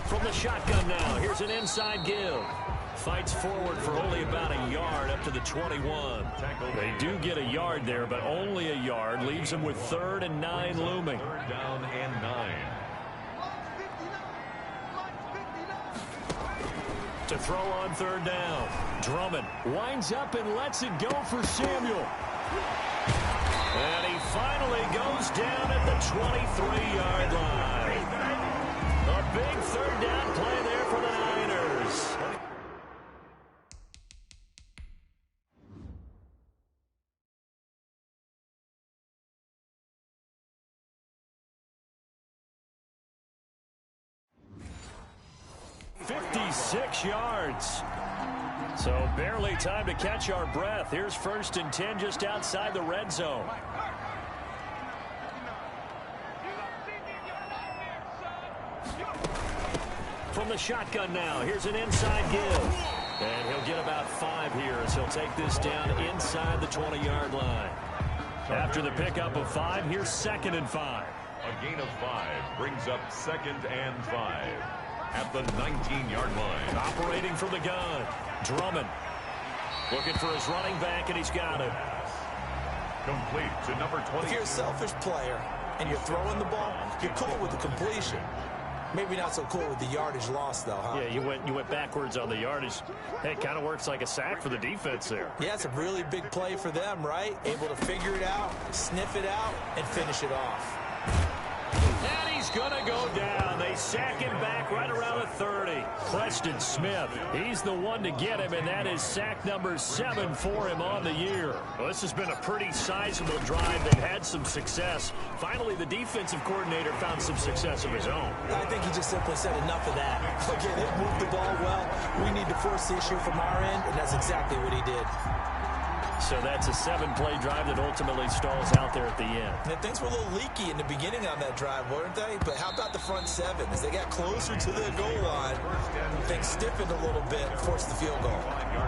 From the shotgun now, here's an inside give. Fights forward for only about a yard up to the 21. They do get a yard there, but only a yard. Leaves them with 3rd and 9 looming. 3rd down and 9. To throw on 3rd down. Drummond winds up and lets it go for Samuel. And he finally goes down at the 23-yard line. A big 3rd down play there for the Niners. .56 yards. So barely time to catch our breath. Here's 1st and 10 just outside the red zone. From the shotgun now, here's an inside give. And he'll get about 5 here as he'll take this down inside the 20-yard line. After the pickup of 5, here's 2nd and 5. A gain of 5 brings up 2nd and 5 at the 19-yard line. Operating from the gun, Drummond looking for his running back, and he's got it. Complete to number 20. If you're a selfish player and you're throwing the ball, you're cool with the completion. Maybe not so cool with the yardage loss, though, huh? Yeah, you went backwards on the yardage. Hey, it kind of works like a sack for the defense there. Yeah, it's a really big play for them, right? Able to figure it out, sniff it out, and finish it off. And he's going to go down. They sack him back right around the 30. Preston Smith, he's the one to get him, and that is sack number 7 for him on the year. Well, this has been a pretty sizable drive. They've had some success. Finally, the defensive coordinator found some success of his own. I think he just simply said enough of that. Okay, they've moved the ball well. We need to force the issue from our end, and that's exactly what he did. So that's a 7-play drive that ultimately stalls out there at the end. And things were a little leaky in the beginning on that drive, weren't they? But how about the front 7? As they got closer to the goal line, things stiffened a little bit, forced the field goal.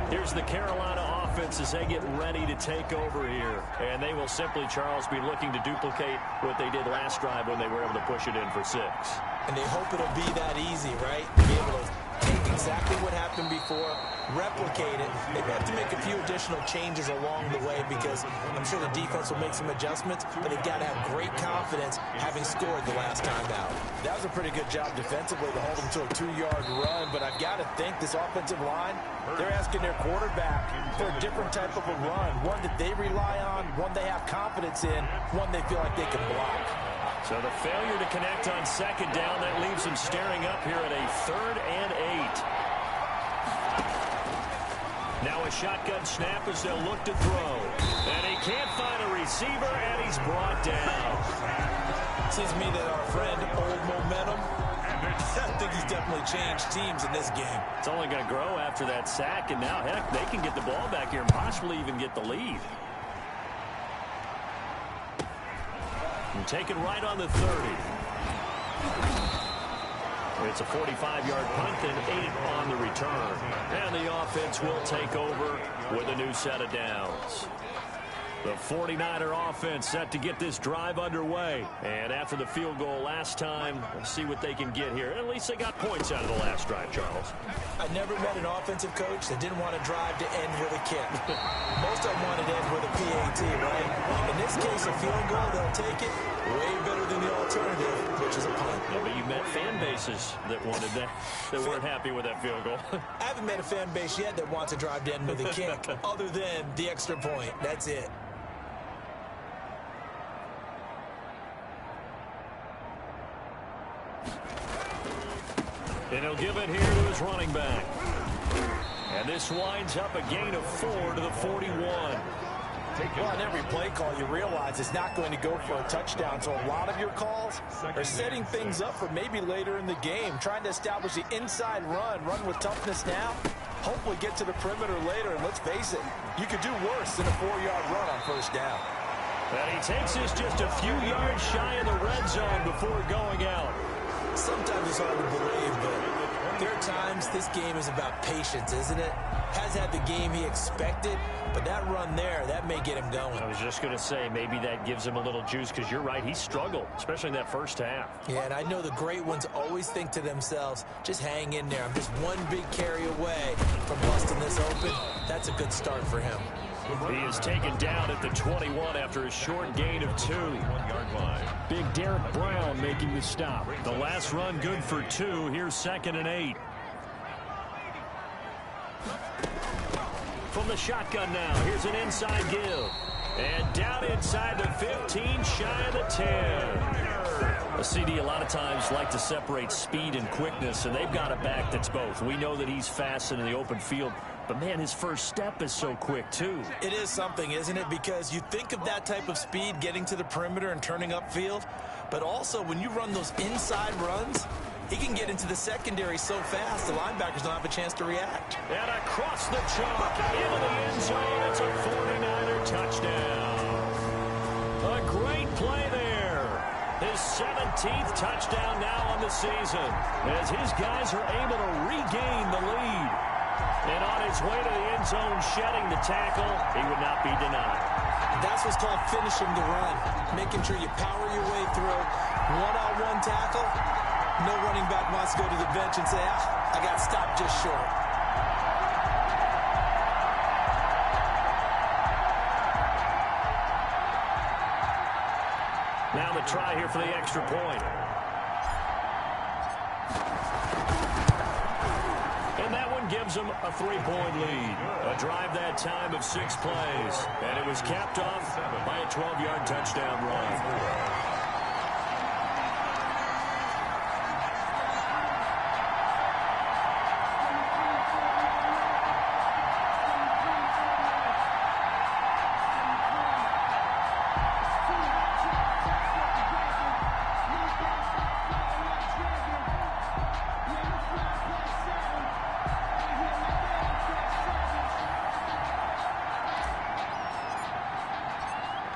Here's the Carolina offense as they get ready to take over here. And they will simply, Charles, be looking to duplicate what they did last drive when they were able to push it in for 6. And they hope it'll be that easy, right? Be able to take exactly what happened before, replicate it. They have to make a few additional changes along the way because I'm sure the defense will make some adjustments, but they've got to have great confidence having scored the last time out. That was a pretty good job defensively to hold them to a 2-yard run, but I've got to think this offensive line, they're asking their quarterback for a different type of a run, one that they rely on, one they have confidence in, one they feel like they can block. So the failure to connect on 2nd down, that leaves them staring up here at a 3rd and 8. Now a shotgun snap as they'll look to throw. And he can't find a receiver, and he's brought down. Seems to me that our friend, Old Momentum, I think he's definitely changed teams in this game. It's only going to grow after that sack, and now, heck, they can get the ball back here and possibly even get the lead. And take it right on the 30. It's a 45-yard punt and 8 on the return. And the offense will take over with a new set of downs. The 49er offense set to get this drive underway. And after the field goal last time, we'll see what they can get here. At least they got points out of the last drive, Charles. I never met an offensive coach that didn't want a drive to end with a kick. Most of them want it to end with a PAT, right? In this case, a field goal, they'll take it way better than the alternative, which is a punt. Yeah, but you met fan bases that wanted that, that weren't happy with that field goal. I haven't met a fan base yet that wants a drive to end with a kick, other than the extra point. That's it. And he'll give it here to his running back. And this winds up a gain of 4 to the 41. Well, on every play call, you realize it's not going to go for a touchdown. So a lot of your calls are setting things up for maybe later in the game, trying to establish the inside run with toughness now, hopefully get to the perimeter later. And let's face it, you could do worse than a 4-yard run on first down. And he takes this just a few yards shy of the red zone before going out. Sometimes it's hard to believe, but there are times this game is about patience, isn't it? Has had the game he expected, but that run there, that may get him going. I was just going to say, maybe that gives him a little juice, because you're right, he struggled, especially in that first half. Yeah, and I know the great ones always think to themselves, just hang in there. I'm just one big carry away from busting this open. That's a good start for him. He is taken down at the 21 after a short gain of 2. Big Derek Brown making the stop. The last run good for 2. Here's 2nd and 8. From the shotgun now, here's an inside give. And down inside the 15, shy of the 10. A CD a lot of times like to separate speed and quickness, and they've got a back that's both. We know that he's fast in the open field, but, man, his first step is so quick, too. It is something, isn't it? Because you think of that type of speed getting to the perimeter and turning upfield, but also when you run those inside runs, he can get into the secondary so fast the linebackers don't have a chance to react. And across the chalk into the end zone, it's a 49er touchdown. A great play there. His 17th touchdown now on the season as his guys are able to regain the lead. And on his way to the end zone, shedding the tackle, he would not be denied. That's what's called finishing the run, making sure you power your way through. One-on-one tackle, no running back wants to go to the bench and say, I got stopped just short. Now the try here for the extra point. And that one gives them a 3-point lead. A drive that time of 6 plays. And it was capped off by a 12-yard touchdown run.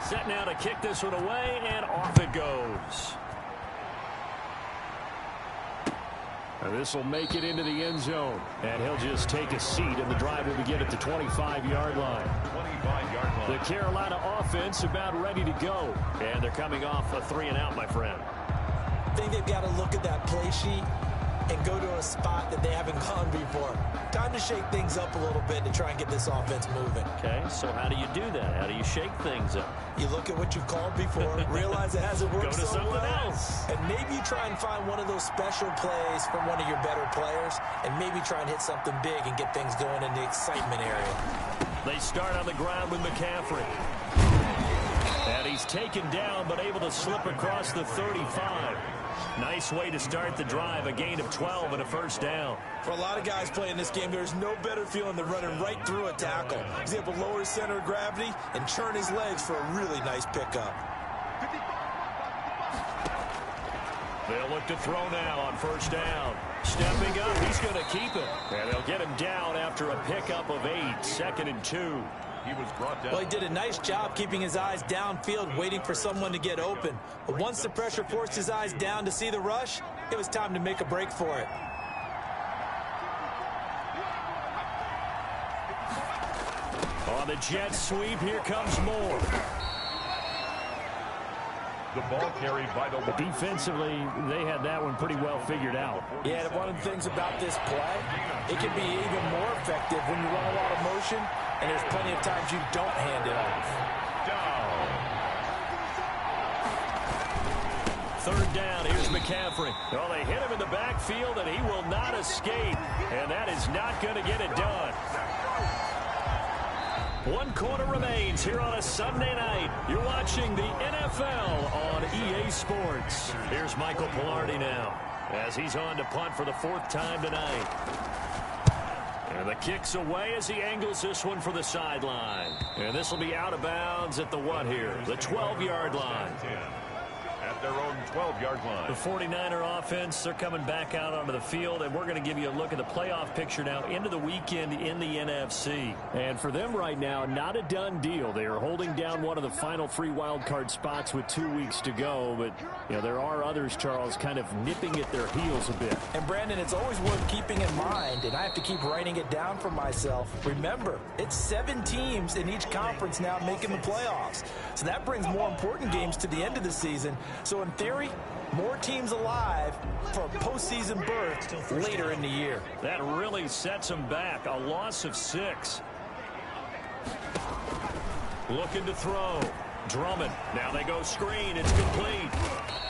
Set now to kick this one away, and off it goes. And this will make it into the end zone. And he'll just take a seat, and the drive will begin at the 25-yard line. 25-yard line. The Carolina offense about ready to go. And they're coming off a 3-and-out, my friend. I think they've got to look at that play sheet and go to a spot that they haven't gone before. Time to shake things up a little bit to try and get this offense moving. Okay, so how do you do that? How do you shake things up? You look at what you've called before, realize it hasn't worked Go to so something well, else. and maybe you try and find one of those special plays from one of your better players, and maybe try and hit something big and get things going in the excitement area. They start on the ground with McCaffrey. And he's taken down, but able to slip across the 35. Nice way to start the drive, a gain of 12 and a first down. For a lot of guys playing this game, there's no better feeling than running right through a tackle. He's able to lower his center of gravity and churn his legs for a really nice pickup. They'll look to throw now on first down. Stepping up, he's going to keep it. And they'll get him down after a pickup of 8, 2nd and 2. He was brought down. Well, he did a nice job keeping his eyes downfield, waiting for someone to get open. But once the pressure forced his eyes down to see the rush, it was time to make a break for it. On the jet sweep, here comes Moore. The ball carried by the one. Defensively, they had that one pretty well figured out. Yeah, one of the things about this play, it can be even more effective when you run a lot of motion, and there's plenty of times you don't hand it off. Down. 3rd down, here's McCaffrey. Well, they hit him in the backfield, and he will not escape. And that is not going to get it done. 1 quarter remains here on a Sunday night. You're watching the NFL on EA Sports. Here's Michael Pilardi now as he's on to punt for the 4th time tonight. And the kick's away as he angles this one for the sideline. And this will be out of bounds at the what here? The 12-yard line. At their own 12-yard line. The 49er offense, they're coming back out onto the field, and we're going to give you a look at the playoff picture now into the weekend in the NFC. And for them right now, not a done deal. They are holding down one of the final 3 wild card spots with 2 weeks to go, but you know there are others, Charles, kind of nipping at their heels a bit. And Brandon, it's always worth keeping in mind, and I have to keep writing it down for myself. Remember, it's 7 teams in each conference now making the playoffs. So that brings more important games to the end of the season. So in theory, more teams alive for a postseason berth later in the year. That really sets them back. A loss of 6. Looking to throw. Drummond. Now they go screen. It's complete.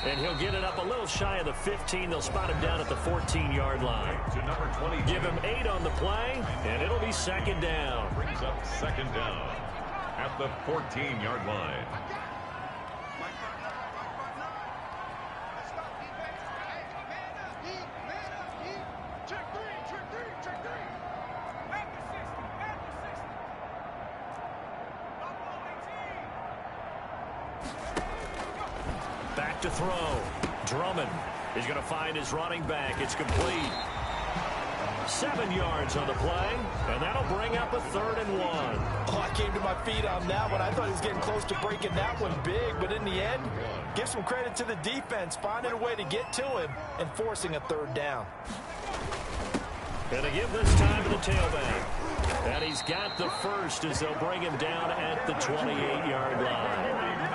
And he'll get it up a little shy of the 15. They'll spot him down at the 14-yard line. To number 20. Give him 8 on the play, and it'll be 2nd down. Brings up 2nd down at the 14-yard line. Back to throw. Drummond is going to find his running back. It's complete. 7 yards on the play, and that'll bring up a 3rd and 1. Oh, I came to my feet on that one. I thought he was getting close to breaking that one big, but in the end, give some credit to the defense, finding a way to get to him and forcing a 3rd down. And to give this time to the tailback. And he's got the first as they'll bring him down at the 28-yard line.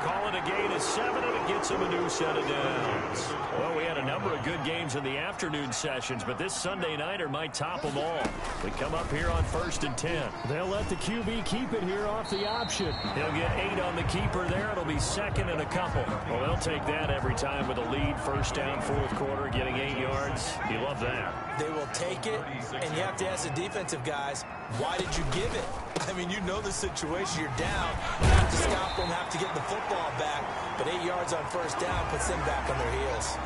Call it a gain of 7, and it gets him a new set of downs. Well, we had a number of good games in the afternoon sessions, but this Sunday nighter might top them all. We come up here on 1st and 10. They'll let the QB keep it here off the option. He'll get 8 on the keeper there. It'll be 2nd and a couple. Well, they'll take that every time with a lead. 1st down, 4th quarter, getting 8 yards. You love that. They will take it, and you have to ask the defensive guys, why did you give it? I mean, you know the situation. You're down. You have to stop them, have to get the football back. But 8 yards on 1st down puts them back on their heels.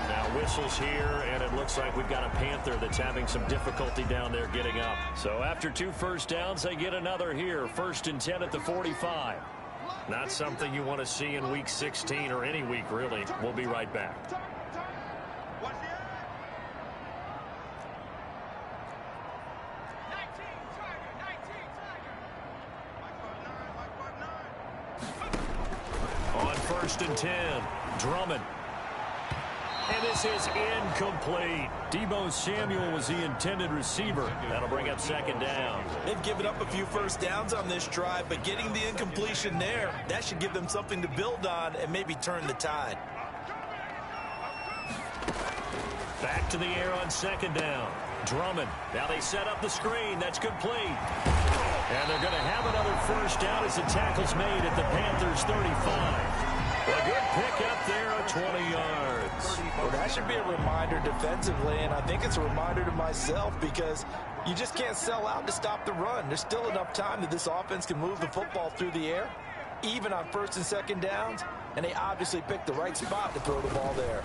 Now whistles here, and it looks like we've got a Panther that's having some difficulty down there getting up. So after 2 first downs, they get another here. 1st and 10 at the 45. Not something you want to see in Week 16 or any week, really. We'll be right back. On 1st and 10, Drummond. And this is incomplete. Deebo Samuel was the intended receiver. That'll bring up 2nd down. They've given up a few first downs on this drive, but getting the incompletion there, that should give them something to build on and maybe turn the tide. Back to the air on 2nd down. Drummond. Now they set up the screen. That's complete. And they're going to have another 1st down as the tackle's made at the Panthers' 35. A good pickup there at 20 yards. Well, that should be a reminder defensively, and I think it's a reminder to myself because you just can't sell out to stop the run. There's still enough time that this offense can move the football through the air, even on 1st and 2nd downs, and they obviously picked the right spot to throw the ball there.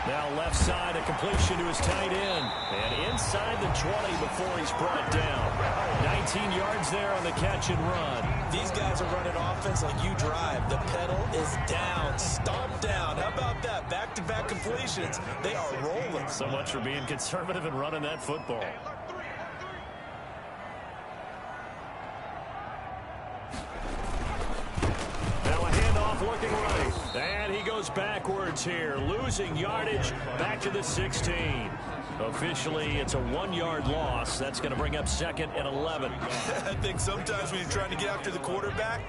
Now left side, a completion to his tight end. And inside the 20 before he's brought down. 19 yards there on the catch and run. These guys are running offense like you drive. The pedal is down, stomp down. How about that? Back-to-back completions. They are rolling. So much for being conservative and running that football. Looking right, and he goes backwards here, losing yardage back to the 16. Officially, it's a 1-yard loss. That's going to bring up 2nd and 11. I think sometimes when you're trying to get after the quarterback,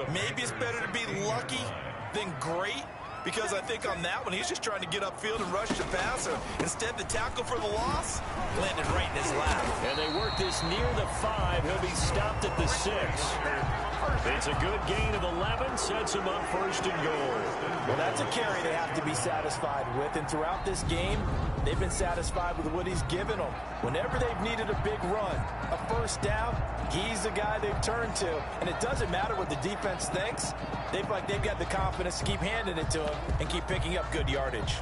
maybe it's better to be lucky than great, because I think on that one, he's just trying to get upfield and rush the passer. Instead, the tackle for the loss landed right in his lap. And they work this near the 5. He'll be stopped at the 6. It's a good gain of 11, sets him up 1st and goal. Well, that's a carry they have to be satisfied with, and throughout this game, they've been satisfied with what he's given them. Whenever they've needed a big run, a 1st down, he's the guy they've turned to, and it doesn't matter what the defense thinks. They've got the confidence to keep handing it to him and keep picking up good yardage.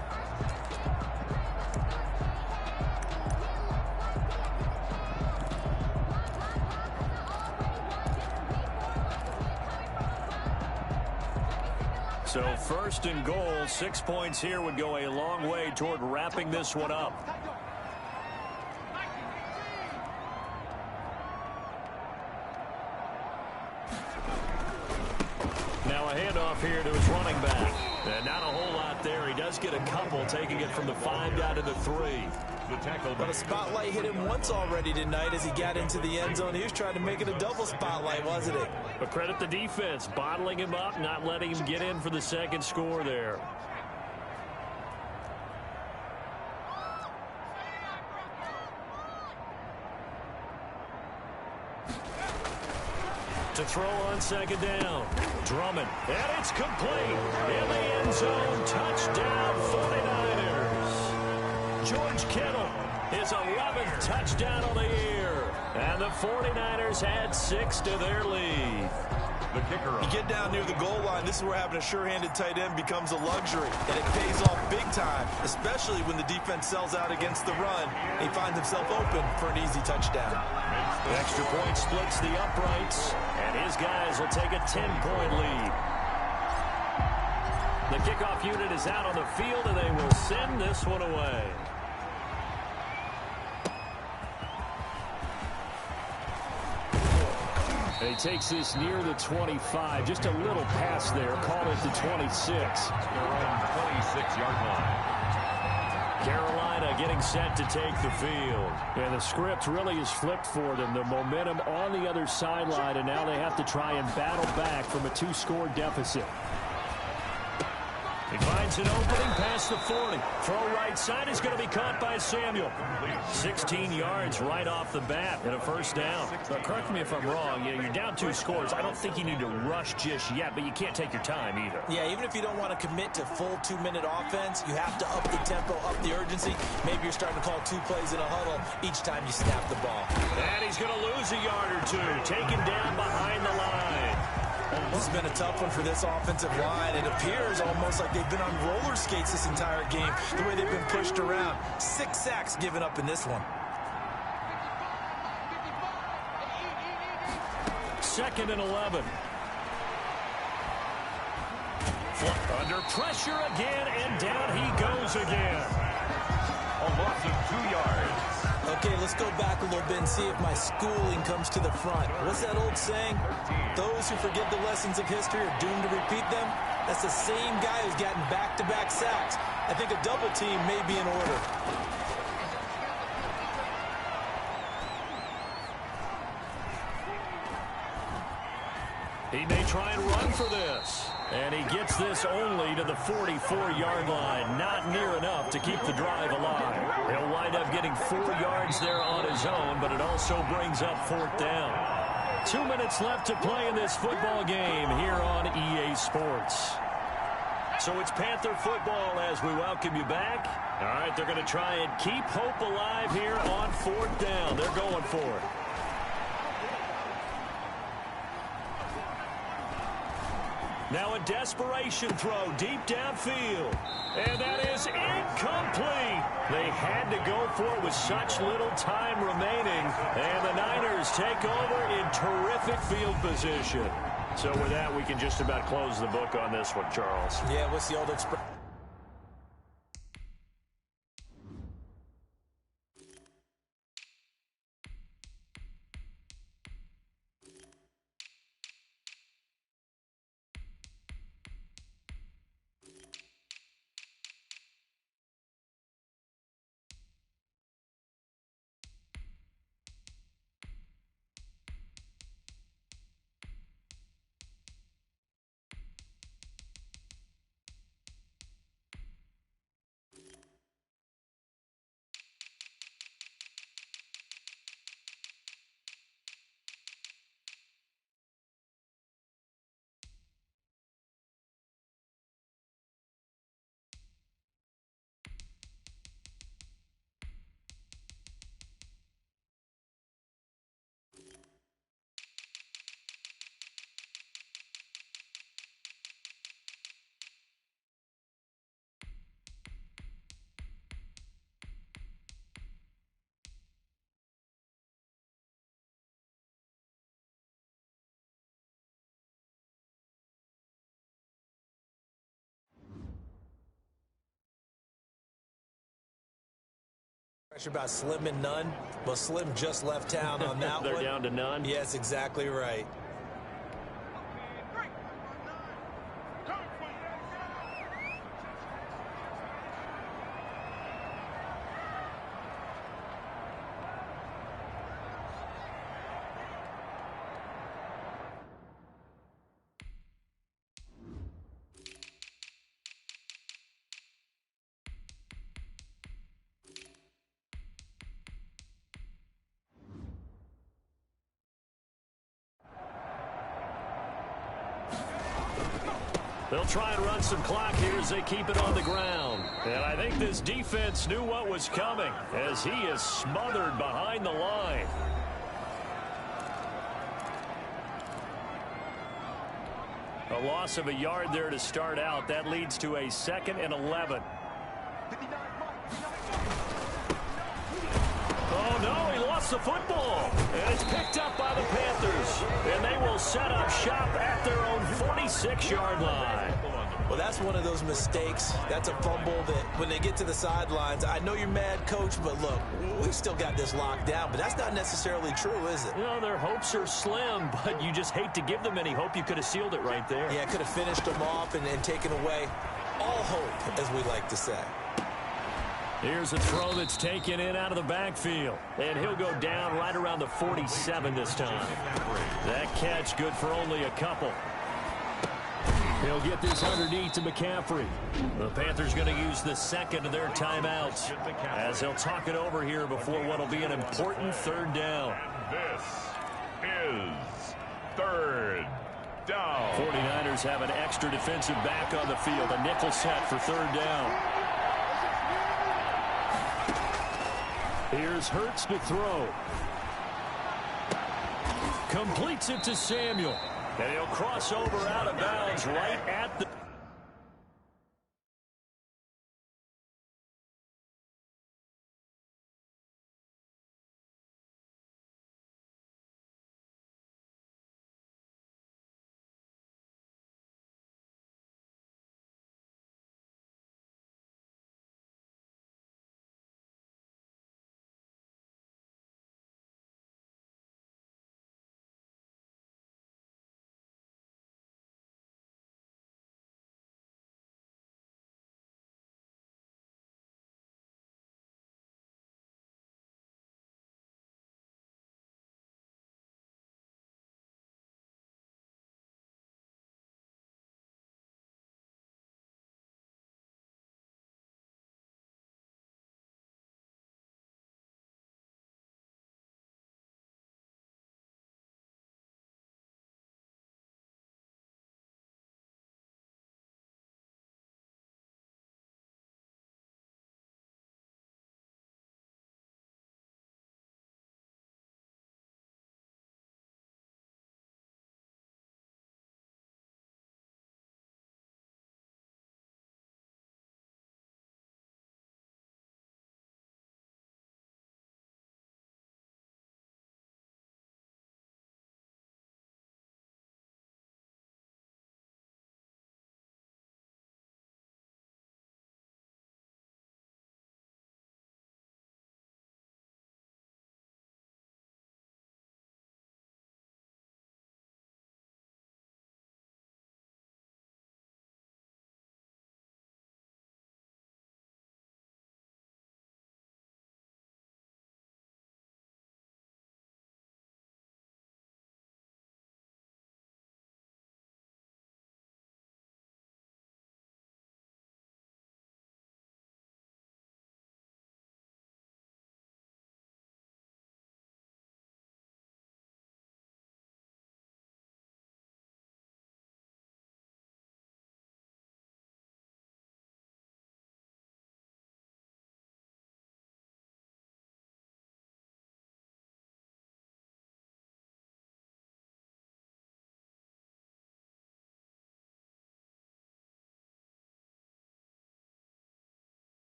So 1st and goal, 6 points here would go a long way toward wrapping this one up. Now a handoff here to his running back. And not a whole lot there. He does get a couple, taking it from the 5 down to the 3. But a spotlight hit him once already tonight as he got into the end zone. He was trying to make it a double spotlight, wasn't it? But credit the defense, bottling him up, not letting him get in for the 2nd score there. To throw on 2nd down. Drummond. And it's complete. In the end zone. Touchdown 49ers. George Kittle, his 11th touchdown on the year. And the 49ers add 6 to their lead. The kicker. You get down near the goal line, this is where having a sure-handed tight end becomes a luxury. And it pays off big time, especially when the defense sells out against the run. He finds himself open for an easy touchdown. The extra point splits the uprights, and his guys will take a 10-point lead. The kickoff unit is out on the field, and they will send this one away. And he takes this near the 25. Just a little pass there. Call it the 26. Around 26-yard line. Carolina getting set to take the field. And the script really is flipped for them. The momentum on the other sideline, and now they have to try and battle back from a 2-score deficit. He finds an opening past the 40. Throw right side is going to be caught by Samuel. 16 yards right off the bat and a 1st down. Now, correct me if I'm wrong. You're down 2 scores. I don't think you need to rush just yet, but you can't take your time either. Yeah, even if you don't want to commit to full 2-minute offense, you have to up the tempo, up the urgency. Maybe you're starting to call 2 plays in a huddle each time you snap the ball. And he's going to lose a yard or 2. Taken down behind the line. This has been a tough one for this offensive line. It appears almost like they've been on roller skates this entire game, the way they've been pushed around. 6 sacks given up in this one. 2nd and 11. Under pressure again, and down he goes again. A loss of 2 yards. Okay, let's go back a little bit and see if my schooling comes to the front. What's that old saying? Those who forget the lessons of history are doomed to repeat them. That's the same guy who's gotten back-to-back sacks. I think a double team may be in order. He may try and run for this. And he gets this only to the 44-yard line. Not near enough to keep the drive alive. He'll wind up getting 4 yards there on his own, but it also brings up 4th down. 2 minutes left to play in this football game here on EA Sports. So it's Panther football as we welcome you back. All right, they're going to try and keep hope alive here on 4th down. They're going for it. Now a desperation throw deep downfield. And that is incomplete. They had to go for it with such little time remaining. And the Niners take over in terrific field position. So with that, we can just about close the book on this one, Charles. Yeah, what's the old expression? Pressure about Slim and none. Well, Slim just left town on that They're one. down to none? Yes, exactly right. They'll try and run some clock here as they keep it on the ground. And I think this defense knew what was coming as he is smothered behind the line. A loss of a yard there to start out. That leads to a 2nd and 11. Oh, no, he lost the football. And it's picked up by the Panthers. And they will set up shop at their own 46-yard line. Well, that's one of those mistakes. That's a fumble that when they get to the sidelines, I know you're mad, Coach, but look, we still got this locked down. But that's not necessarily true, is it? You know, their hopes are slim, but you just hate to give them any hope. You could have sealed it right there. Yeah, could have finished them off and taken away all hope, as we like to say. Here's a throw that's taken in out of the backfield. And he'll go down right around the 47 this time. That catch good for only a couple. He'll get this underneath to McCaffrey. The Panthers going to use the second of their timeouts as they'll talk it over here before what will be an important 3rd down. This is 3rd down. 49ers have an extra defensive back on the field. A nickel set for 3rd down. Here's Hurts to throw. Completes it to Samuel. And he'll cross over out of bounds right at the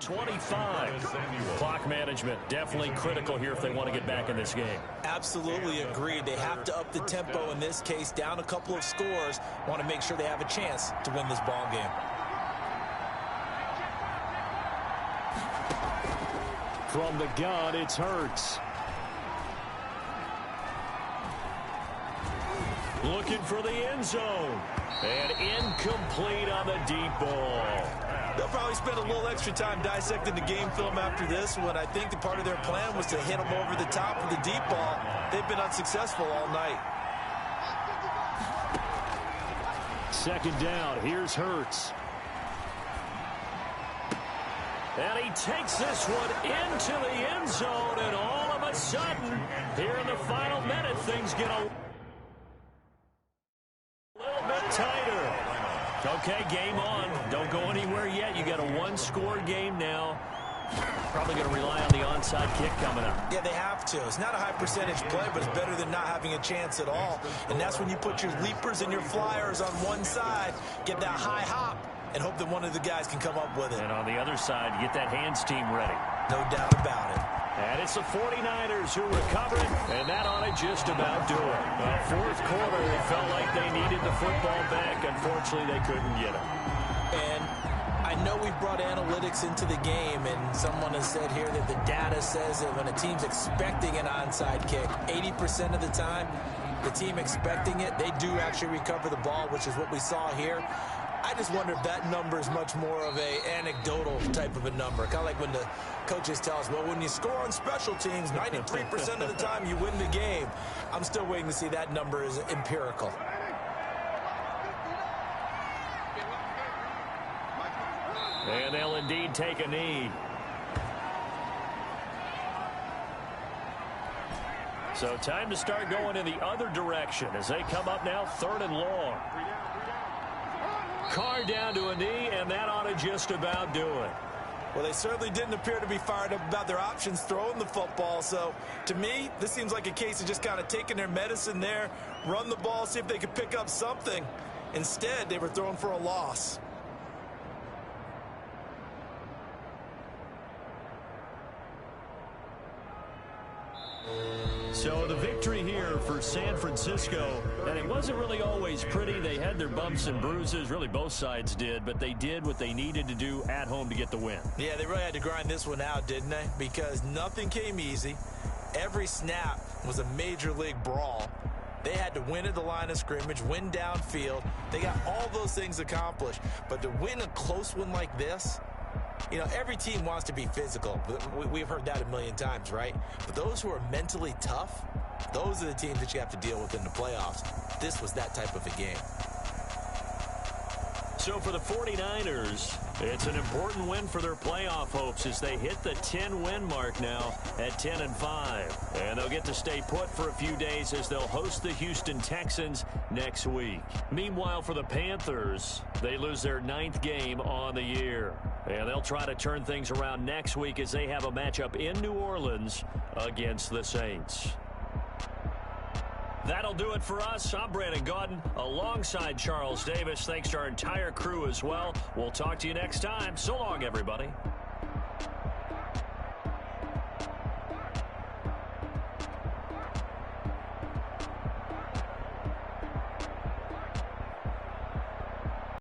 25. Clock management definitely critical here if they want to get back in this game. Absolutely agreed. They have to up the tempo in this case, down a couple of scores. Want to make sure they have a chance to win this ball game. From the gun, it's Hurts. Looking for the end zone. And incomplete on the deep ball. They'll probably spend a little extra time dissecting the game film after this one. I think the part of their plan was to hit them over the top with the deep ball. They've been unsuccessful all night. Second down, here's Hurts. And he takes this one into the end zone, and all of a sudden, here in the final minute, things get a little bit tighter. Okay, game on. Don't go anywhere yet. You got a one-score game now. Probably going to rely on the onside kick coming up. Yeah, they have to. It's not a high percentage play, but it's better than not having a chance at all. And that's when you put your leapers and your flyers on one side, get that high hop, and hope that one of the guys can come up with it. And on the other side, get that hands team ready. No doubt about it. And it's the 49ers who recover it, and that ought to just about do it. Well, fourth quarter, it felt like they needed the football back. Unfortunately, they couldn't get it. And I know we brought analytics into the game, and someone has said here that the data says that when a team's expecting an onside kick, 80% of the time, the team expecting it, they do actually recover the ball, which is what we saw here. I just wonder if that number is much more of a anecdotal type of a number. Kind of like when the coaches tell us, well, when you score on special teams, 93% of the time you win the game. I'm still waiting to see that number is empirical. And they'll indeed take a knee. So time to start going in the other direction as they come up now, 3rd and long. Carr down to a knee, and that ought to just about do it. Well, they certainly didn't appear to be fired up about their options throwing the football. So, to me, this seems like a case of just kind of taking their medicine there, run the ball, see if they could pick up something. Instead, they were throwing for a loss. So the victory here for San Francisco, and it wasn't really always pretty. They had their bumps and bruises, really both sides did, but they did what they needed to do at home to get the win. Yeah, they really had to grind this one out, didn't they? Because nothing came easy. Every snap was a major league brawl. They had to win at the line of scrimmage, win downfield. They got all those things accomplished. But to win a close one like this, you know, every team wants to be physical. We've heard that a million times, right? But those who are mentally tough, those are the teams that you have to deal with in the playoffs. This was that type of a game. So for the 49ers, it's an important win for their playoff hopes as they hit the 10-win mark now at 10-5. And they'll get to stay put for a few days as they'll host the Houston Texans next week. Meanwhile, for the Panthers, they lose their 9th game on the year. And they'll try to turn things around next week as they have a matchup in New Orleans against the Saints. That'll do it for us. I'm Brandon Gaudin alongside Charles Davis. Thanks to our entire crew as well. We'll talk to you next time. So long, everybody.